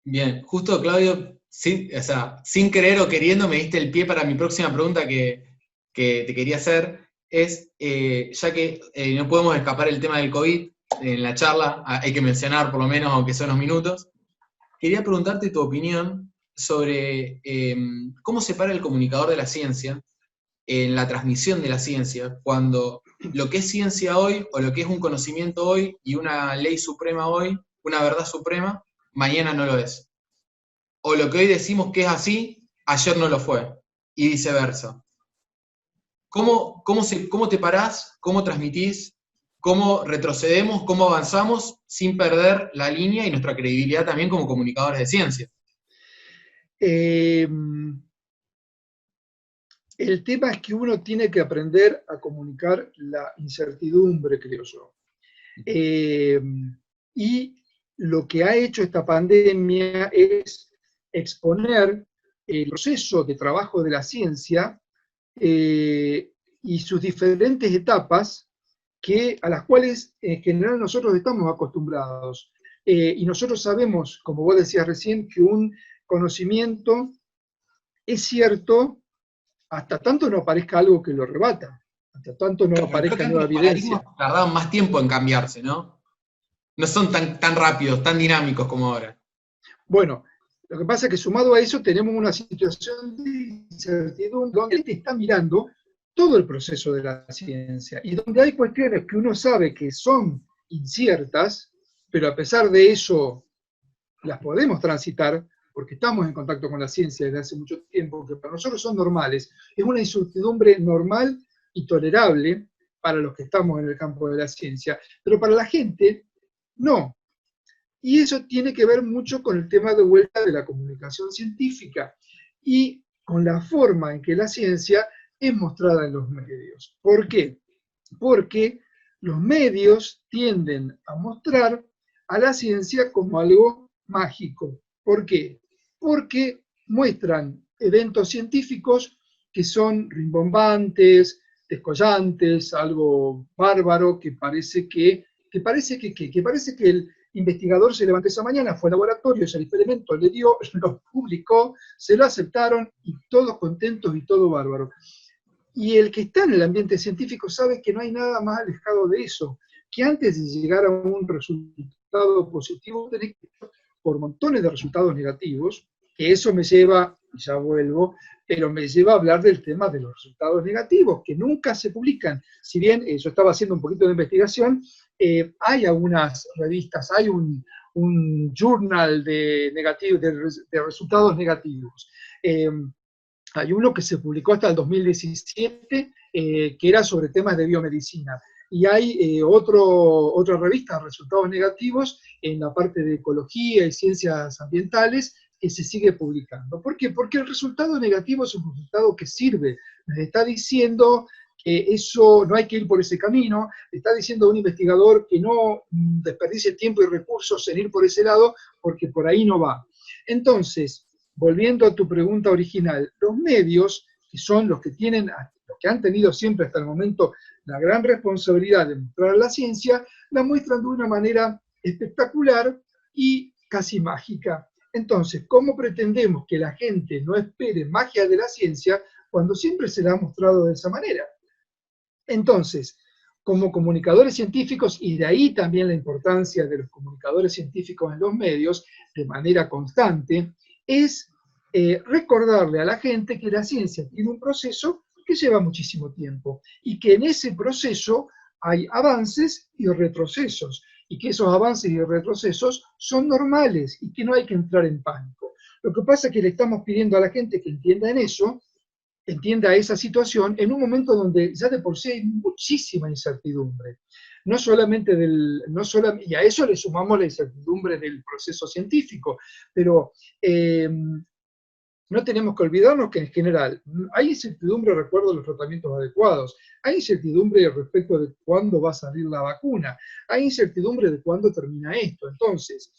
Bien, justo Claudio, sin querer o queriendo, me diste el pie para mi próxima pregunta que te quería hacer, es, ya que no podemos escapar el tema del COVID en la charla, hay que mencionar por lo menos, aunque sea unos minutos, quería preguntarte tu opinión sobre cómo se para el comunicador de la ciencia en la transmisión de la ciencia, cuando lo que es ciencia hoy, o lo que es un conocimiento hoy, y una ley suprema hoy, una verdad suprema, mañana no lo es. O lo que hoy decimos que es así, ayer no lo fue, y viceversa. ¿Cómo te parás? ¿Cómo transmitís? ¿Cómo retrocedemos? ¿Cómo avanzamos sin perder la línea y nuestra credibilidad también como comunicadores de ciencia? Eh, el tema es que uno tiene que aprender a comunicar la incertidumbre, creo yo. Y lo que ha hecho esta pandemia es exponer el proceso de trabajo de la ciencia y sus diferentes etapas a las cuales en general nosotros estamos acostumbrados. Y nosotros sabemos, como vos decías recién, que un conocimiento es cierto hasta tanto no aparezca algo que lo rebata, hasta tanto no Claro, creo que aparezca antes nueva los paradigmas evidencia. tardaban más tiempo en cambiarse, ¿no? No son tan rápidos, tan dinámicos como ahora. Bueno, lo que pasa es que sumado a eso tenemos una situación de incertidumbre donde la gente está mirando todo el proceso de la ciencia y donde hay cuestiones que uno sabe que son inciertas, pero a pesar de eso las podemos transitar porque estamos en contacto con la ciencia desde hace mucho tiempo, que para nosotros son normales. Es una incertidumbre normal y tolerable para los que estamos en el campo de la ciencia, pero para la gente no. Y eso tiene que ver mucho con el tema de vuelta de la comunicación científica y con la forma en que la ciencia es mostrada en los medios. ¿Por qué? Porque los medios tienden a mostrar a la ciencia como algo mágico. ¿Por qué? Porque muestran eventos científicos que son rimbombantes, descollantes, algo bárbaro, que parece que el investigador se levantó esa mañana, fue al laboratorio, ese experimento le dio, lo publicó, se lo aceptaron y todos contentos y todo bárbaro. Y el que está en el ambiente científico sabe que no hay nada más alejado de eso, que antes de llegar a un resultado positivo tenés que ir por montones de resultados negativos, que eso me lleva, ya vuelvo, pero me lleva a hablar del tema de los resultados negativos, que nunca se publican. Si bien yo estaba haciendo un poquito de investigación, hay algunas revistas, hay un journal de resultados negativos. Hay uno que se publicó hasta el 2017, que era sobre temas de biomedicina. Y hay otra revista, Resultados Negativos, en la parte de ecología y ciencias ambientales, que se sigue publicando. ¿Por qué? Porque el resultado negativo es un resultado que sirve. Nos está diciendo que eso no hay que ir por ese camino, está diciendo a un investigador que no desperdicie tiempo y recursos en ir por ese lado, porque por ahí no va. Entonces, volviendo a tu pregunta original, los medios, que son los que han tenido siempre hasta el momento la gran responsabilidad de mostrar la ciencia, la muestran de una manera espectacular y casi mágica. Entonces, ¿cómo pretendemos que la gente no espere magia de la ciencia cuando siempre se la ha mostrado de esa manera? Entonces, como comunicadores científicos, y de ahí también la importancia de los comunicadores científicos en los medios, de manera constante, es recordarle a la gente que la ciencia tiene un proceso que lleva muchísimo tiempo y que en ese proceso hay avances y retrocesos y que esos avances y retrocesos son normales y que no hay que entrar en pánico. Lo que pasa es que le estamos pidiendo a la gente que entienda en eso, entienda esa situación en un momento donde ya de por sí hay muchísima incertidumbre. Y a eso le sumamos la incertidumbre del proceso científico, pero no tenemos que olvidarnos que en general hay incertidumbre respecto de los tratamientos adecuados, hay incertidumbre respecto de cuándo va a salir la vacuna, hay incertidumbre de cuándo termina esto. Entonces,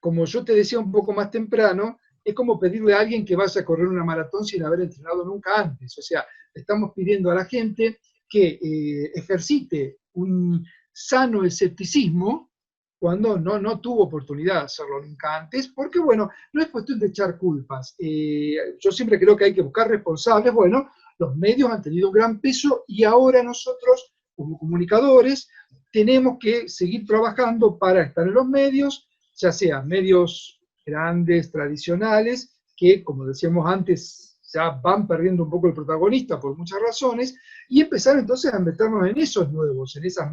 como yo te decía un poco más temprano, es como pedirle a alguien que vaya a correr una maratón sin haber entrenado nunca antes. O sea, le estamos pidiendo a la gente que ejercite un sano escepticismo cuando no tuvo oportunidad de hacerlo nunca antes, porque bueno, no es cuestión de echar culpas. Yo siempre creo que hay que buscar responsables. Bueno, los medios han tenido un gran peso y ahora nosotros, como comunicadores, tenemos que seguir trabajando para estar en los medios, ya sean medios grandes, tradicionales, que como decíamos antes, ya van perdiendo un poco el protagonista por muchas razones, y empezar entonces a meternos en esos nuevos, en esas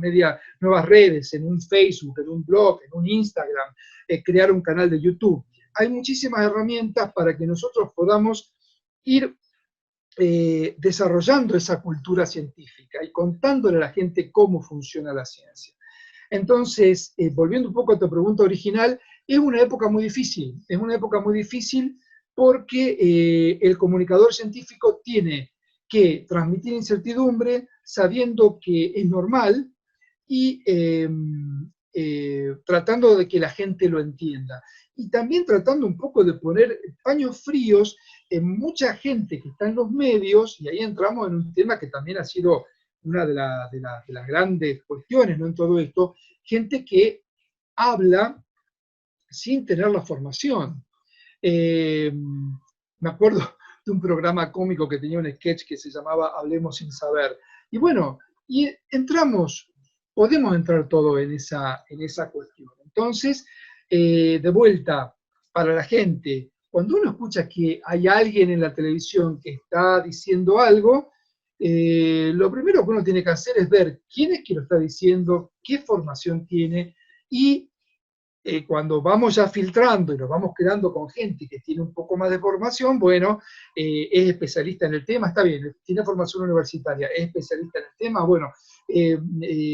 nuevas redes, en un Facebook, en un blog, en un Instagram, crear un canal de YouTube. Hay muchísimas herramientas para que nosotros podamos ir desarrollando esa cultura científica y contándole a la gente cómo funciona la ciencia. Entonces, volviendo un poco a tu pregunta original, es una época muy difícil porque el comunicador científico tiene que transmitir incertidumbre sabiendo que es normal y tratando de que la gente lo entienda. Y también tratando un poco de poner paños fríos en mucha gente que está en los medios, y ahí entramos en un tema que también ha sido una de las grandes cuestiones, ¿no?, en todo esto, gente que habla sin tener la formación. Me acuerdo de un programa cómico que tenía un sketch que se llamaba Hablemos sin saber. Y bueno, y podemos entrar todo en esa cuestión. Entonces, de vuelta, para la gente, cuando uno escucha que hay alguien en la televisión que está diciendo algo, lo primero que uno tiene que hacer es ver quién es que lo está diciendo, qué formación tiene, y cuando vamos ya filtrando y nos vamos quedando con gente que tiene un poco más de formación, bueno, es especialista en el tema, está bien, tiene formación universitaria, es especialista en el tema, bueno,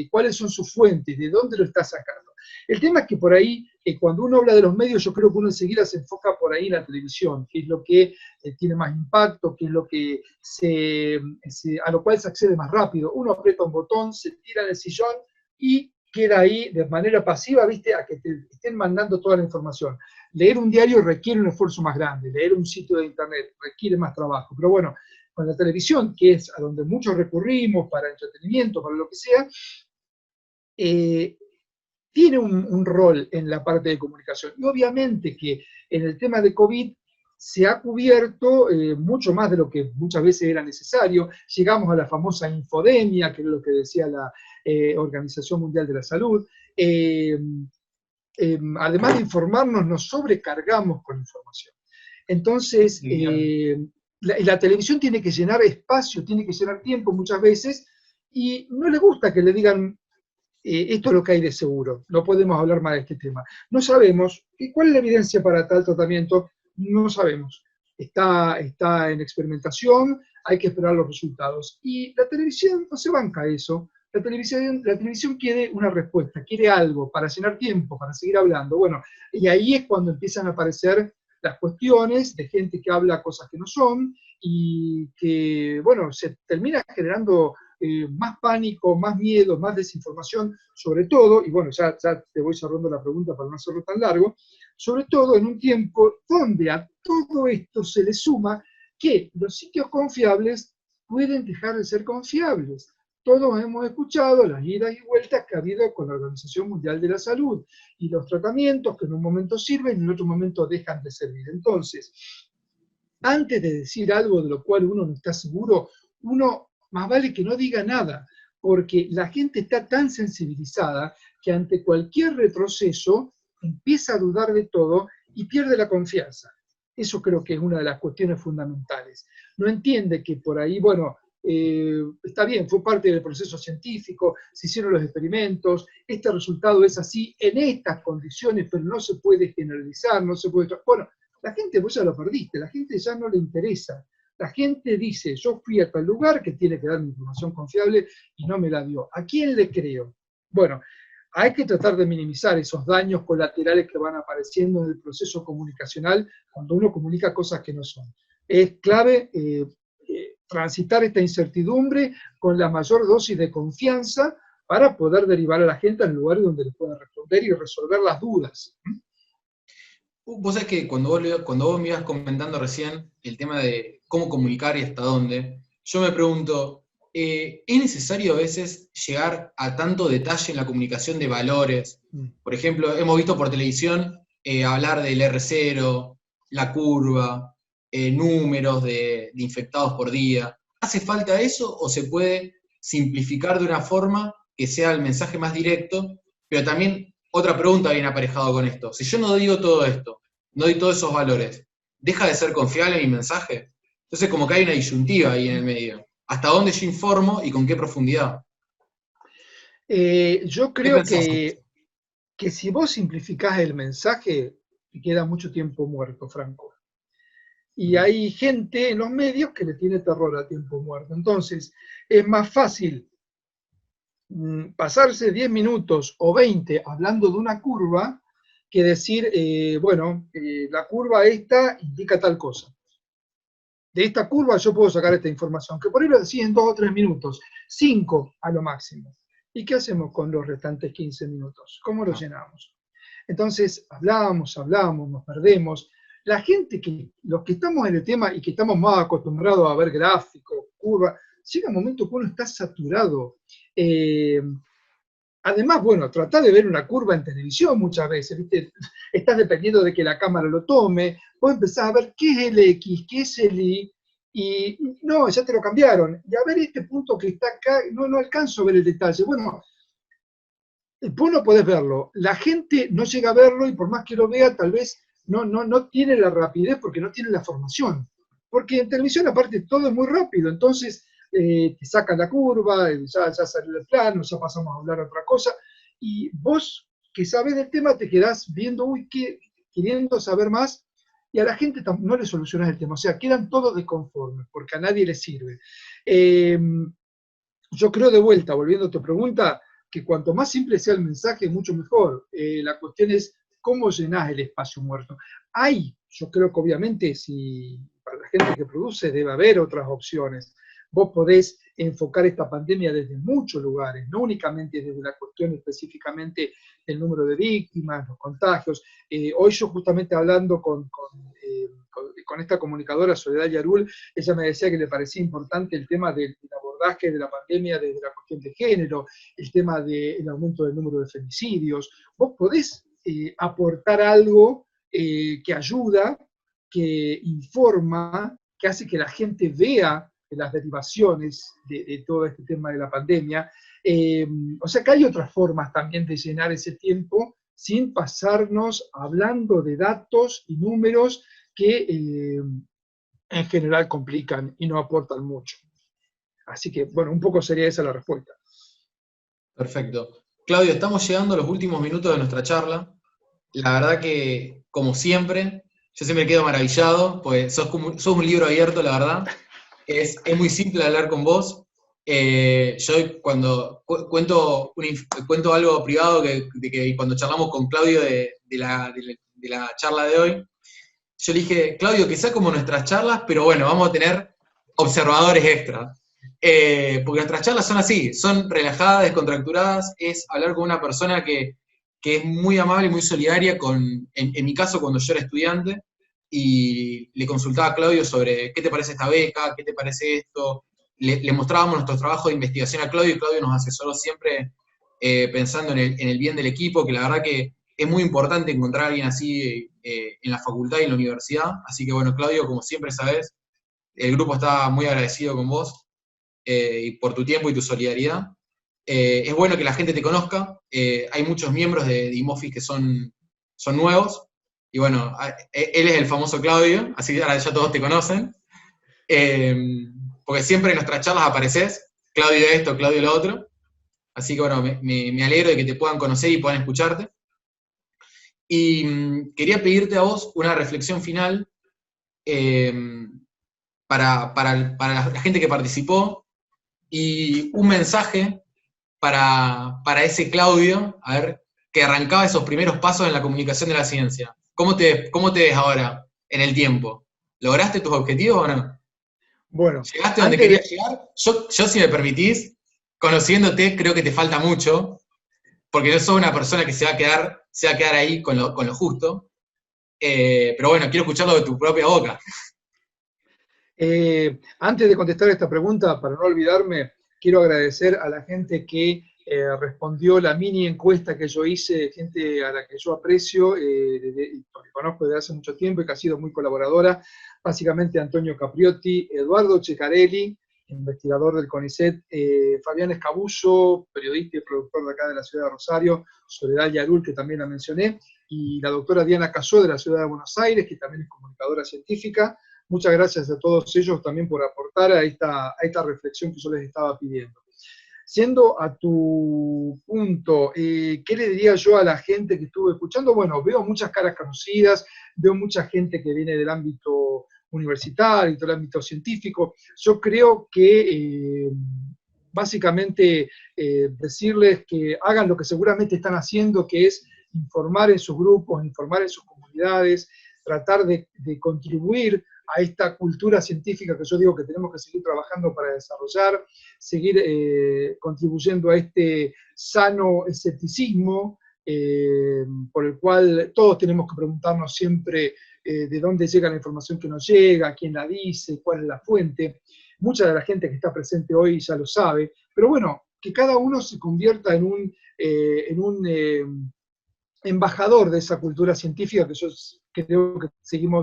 ¿cuáles son sus fuentes? ¿De dónde lo está sacando? El tema es que por ahí, cuando uno habla de los medios, yo creo que uno enseguida se enfoca por ahí en la televisión, que es lo que tiene más impacto, que es lo que a lo cual se accede más rápido. Uno aprieta un botón, se tira en el sillón y queda ahí de manera pasiva, ¿viste?, a que te estén mandando toda la información. Leer un diario requiere un esfuerzo más grande, leer un sitio de internet requiere más trabajo, pero bueno, con la televisión, que es a donde muchos recurrimos para entretenimiento, para lo que sea, tiene un rol en la parte de comunicación. Y obviamente que en el tema de COVID se ha cubierto mucho más de lo que muchas veces era necesario. Llegamos a la famosa infodemia, que es lo que decía la Organización Mundial de la Salud. Además de informarnos, nos sobrecargamos con información. Entonces, la televisión tiene que llenar espacio, tiene que llenar tiempo muchas veces, y no le gusta que le digan esto es lo que hay de seguro, no podemos hablar más de este tema. No sabemos, ¿y cuál es la evidencia para tal tratamiento? No sabemos. Está en experimentación, hay que esperar los resultados. Y la televisión no se banca eso. La televisión quiere una respuesta, quiere algo para llenar tiempo, para seguir hablando. Bueno, y ahí es cuando empiezan a aparecer las cuestiones de gente que habla cosas que no son y que, bueno, se termina generando más pánico, más miedo, más desinformación, sobre todo, y bueno, ya te voy cerrando la pregunta para no hacerlo tan largo, sobre todo en un tiempo donde a todo esto se le suma que los sitios confiables pueden dejar de ser confiables. Todos hemos escuchado las idas y vueltas que ha habido con la Organización Mundial de la Salud y los tratamientos que en un momento sirven y en otro momento dejan de servir. Entonces, antes de decir algo de lo cual uno no está seguro, uno más vale que no diga nada, porque la gente está tan sensibilizada que ante cualquier retroceso empieza a dudar de todo y pierde la confianza. Eso creo que es una de las cuestiones fundamentales. No entiende que por ahí, bueno, está bien, fue parte del proceso científico, se hicieron los experimentos, este resultado es así en estas condiciones, pero no se puede generalizar, no se puede... Bueno, la gente, vos ya lo perdiste, la gente ya no le interesa. La gente dice, yo fui a tal lugar que tiene que darme información confiable y no me la dio. ¿A quién le creo? Bueno, hay que tratar de minimizar esos daños colaterales que van apareciendo en el proceso comunicacional cuando uno comunica cosas que no son. Es clave transitar esta incertidumbre con la mayor dosis de confianza para poder derivar a la gente al lugar donde le pueda responder y resolver las dudas. Vos sabés que cuando vos me ibas comentando recién el tema de cómo comunicar y hasta dónde, yo me pregunto, ¿es necesario a veces llegar a tanto detalle en la comunicación de valores? Por ejemplo, hemos visto por televisión hablar del R0, la curva, números de infectados por día. ¿Hace falta eso o se puede simplificar de una forma que sea el mensaje más directo? Pero también otra pregunta viene aparejado con esto. Si yo no digo todo esto, no doy todos esos valores, ¿deja de ser confiable mi mensaje? Entonces como que hay una disyuntiva ahí en el medio. ¿Hasta dónde yo informo y con qué profundidad? Yo ¿Qué creo pensás? que si vos simplificás el mensaje, te queda mucho tiempo muerto, Franco. Y hay gente en los medios que le tiene terror al tiempo muerto. Entonces, es más fácil pasarse 10 minutos o 20 hablando de una curva que decir, la curva esta indica tal cosa. De esta curva yo puedo sacar esta información, que por ahí lo decís en 2 o 3 minutos, 5 a lo máximo. ¿Y qué hacemos con los restantes 15 minutos? ¿Cómo los llenamos? Entonces, hablamos, nos perdemos. La gente los que estamos en el tema y que estamos más acostumbrados a ver gráficos, curvas, llega un momento que uno está saturado. Eh, Además, bueno, tratá de ver una curva en televisión muchas veces, ¿viste? Estás dependiendo de que la cámara lo tome, vos empezás a ver qué es el X, qué es el Y, y no, ya te lo cambiaron. Y a ver este punto que está acá, no alcanzo a ver el detalle. Bueno, vos no podés verlo, la gente no llega a verlo y por más que lo vea, tal vez no tiene la rapidez porque no tiene la formación. Porque en televisión, aparte, todo es muy rápido, entonces te sacan la curva, ya salió el plano, ya pasamos a hablar otra cosa, y vos que sabés del tema te quedás viendo, queriendo saber más, y a la gente no le solucionás el tema, o sea, quedan todos desconformes, porque a nadie les sirve. Eh, yo creo de vuelta, volviendo a tu pregunta, que cuanto más simple sea el mensaje, mucho mejor. La cuestión es cómo llenás el espacio muerto. Yo creo que obviamente, si para la gente que produce debe haber otras opciones. Vos podés enfocar esta pandemia desde muchos lugares, no únicamente desde la cuestión específicamente del número de víctimas, los contagios. Hoy yo justamente hablando con esta comunicadora, Soledad Yarul, ella me decía que le parecía importante el tema del abordaje de la pandemia desde la cuestión de género, el tema del aumento del número de femicidios. Vos podés aportar algo que ayuda, que informa, que hace que la gente vea las derivaciones de todo este tema de la pandemia. O sea que hay otras formas también de llenar ese tiempo sin pasarnos hablando de datos y números que en general complican y no aportan mucho. Así que, bueno, un poco sería esa la respuesta. Perfecto. Claudio, estamos llegando a los últimos minutos de nuestra charla. La verdad que, como siempre, yo siempre quedo maravillado, pues sos un libro abierto, la verdad. Es muy simple hablar con vos. Yo cuando cuento algo privado, que cuando charlamos con Claudio de la charla de hoy, yo le dije, Claudio, que sea como nuestras charlas, pero bueno, vamos a tener observadores extra. Porque nuestras charlas son así, son relajadas, descontracturadas, es hablar con una persona que es muy amable y muy solidaria en mi caso, cuando yo era estudiante, y le consultaba a Claudio sobre qué te parece esta beca, qué te parece esto, le mostrábamos nuestro trabajo de investigación a Claudio, y Claudio nos asesoró siempre pensando en el bien del equipo, que la verdad que es muy importante encontrar a alguien así en la facultad y en la universidad. Así que bueno, Claudio, como siempre sabes, el grupo está muy agradecido con vos y por tu tiempo y tu solidaridad. Es bueno que la gente te conozca. Hay muchos miembros de IMOFIS que son nuevos. Y bueno, él es el famoso Claudio, así que ahora ya todos te conocen. Eh, Porque siempre en nuestras charlas apareces, Claudio esto, Claudio lo otro. Así que bueno, me alegro de que te puedan conocer y puedan escucharte. Y quería pedirte a vos una reflexión final eh, para la gente que participó y un mensaje para ese Claudio, a ver, que arrancaba esos primeros pasos en la comunicación de la ciencia. ¿Cómo te ves ahora en el tiempo? ¿Lograste tus objetivos o no? Bueno, ¿Llegaste donde antes de, querías llegar? Yo, si me permitís, conociéndote, creo que te falta mucho, porque no sos una persona que se va a quedar ahí con lo justo. Pero bueno, quiero escucharlo de tu propia boca. Antes de contestar esta pregunta, para no olvidarme, quiero agradecer a la gente que respondió la mini encuesta que yo hice, gente a la que yo aprecio, que conozco desde hace mucho tiempo y que ha sido muy colaboradora, básicamente Antonio Capriotti, Eduardo Ceccarelli, investigador del CONICET, Fabián Escabuso, periodista y productor de acá de la ciudad de Rosario, Soledad Yarul, que también la mencioné, y la doctora Diana Casó de la ciudad de Buenos Aires, que también es comunicadora científica. muchas gracias a todos ellos también por aportar a esta reflexión que yo les estaba pidiendo. Siendo a tu punto, ¿qué le diría yo a la gente que estuve escuchando? Bueno, veo muchas caras conocidas, veo mucha gente que viene del ámbito universitario, del ámbito científico. Yo creo que básicamente decirles que hagan lo que seguramente están haciendo, que es informar en sus grupos, informar en sus comunidades, tratar de contribuir a esta cultura científica que yo digo que tenemos que seguir trabajando para desarrollar, seguir contribuyendo a este sano escepticismo, por el cual todos tenemos que preguntarnos siempre de dónde llega la información que nos llega, quién la dice, cuál es la fuente. Mucha de la gente que está presente hoy ya lo sabe, pero bueno, que cada uno se convierta en un embajador de esa cultura científica que yo creo que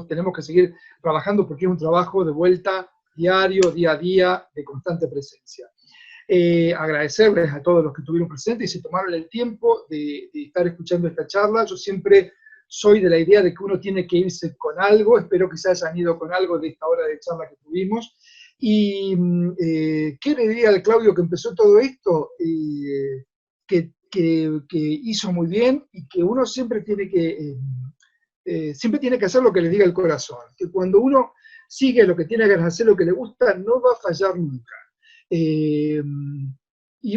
tenemos que seguir trabajando porque es un trabajo de vuelta diario, día a día, de constante presencia. Agradecerles a todos los que estuvieron presentes y se tomaron el tiempo de estar escuchando esta charla. Yo siempre soy de la idea de que uno tiene que irse con algo, espero que se hayan ido con algo de esta hora de charla que tuvimos. Y ¿qué le diría al Claudio que empezó todo esto? Que hizo muy bien y que uno siempre tiene que hacer lo que le diga el corazón, que cuando uno sigue lo que tiene ganas de hacer, lo que le gusta, no va a fallar nunca. Y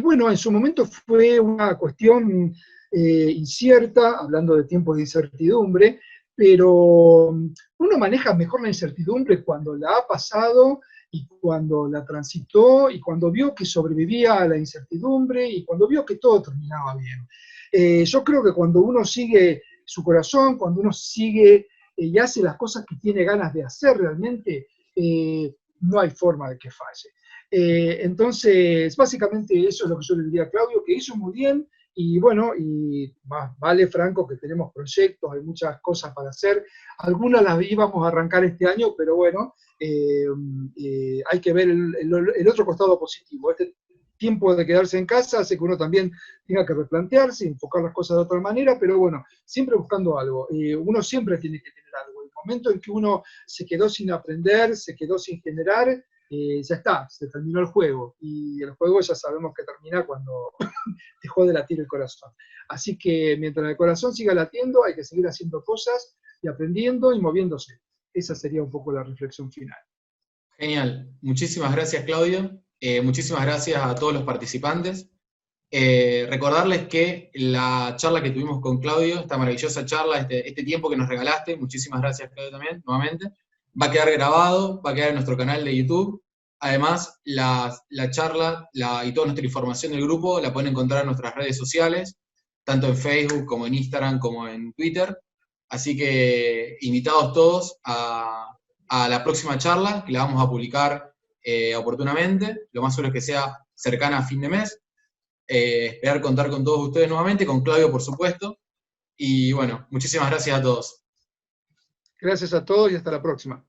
bueno, en su momento fue una cuestión incierta, hablando de tiempos de incertidumbre, pero uno maneja mejor la incertidumbre cuando la ha pasado y cuando la transitó y cuando vio que sobrevivía a la incertidumbre y cuando vio que todo terminaba bien. Yo creo que cuando uno sigue su corazón, cuando uno sigue y hace las cosas que tiene ganas de hacer realmente, no hay forma de que falle. Entonces, básicamente eso es lo que yo le diría a Claudio, que hizo muy bien, y bueno, y más vale, Franco, que tenemos proyectos, hay muchas cosas para hacer, algunas las íbamos a arrancar este año, pero bueno, hay que ver el otro costado positivo. Este tiempo de quedarse en casa hace que uno también tenga que replantearse, enfocar las cosas de otra manera, pero bueno, siempre buscando algo. Uno siempre tiene que tener algo. El momento en que uno se quedó sin aprender, se quedó sin generar, ya está, se terminó el juego. Y el juego ya sabemos que termina cuando dejó de latir el corazón. Así que mientras el corazón siga latiendo, hay que seguir haciendo cosas y aprendiendo y moviéndose. Esa sería un poco la reflexión final. Genial. Muchísimas gracias, Claudio. Muchísimas gracias a todos los participantes. Recordarles que la charla que tuvimos con Claudio, esta maravillosa charla, este tiempo que nos regalaste, muchísimas gracias, Claudio, también, nuevamente, va a quedar grabado, va a quedar en nuestro canal de YouTube. Además, la charla y toda nuestra información del grupo la pueden encontrar en nuestras redes sociales, tanto en Facebook como en Instagram como en Twitter. Así que invitados todos a la próxima charla, que la vamos a publicar oportunamente, lo más seguro es que sea cercana a fin de mes. Esperar contar con todos ustedes nuevamente, con Claudio por supuesto, y bueno, muchísimas gracias a todos. Gracias a todos y hasta la próxima.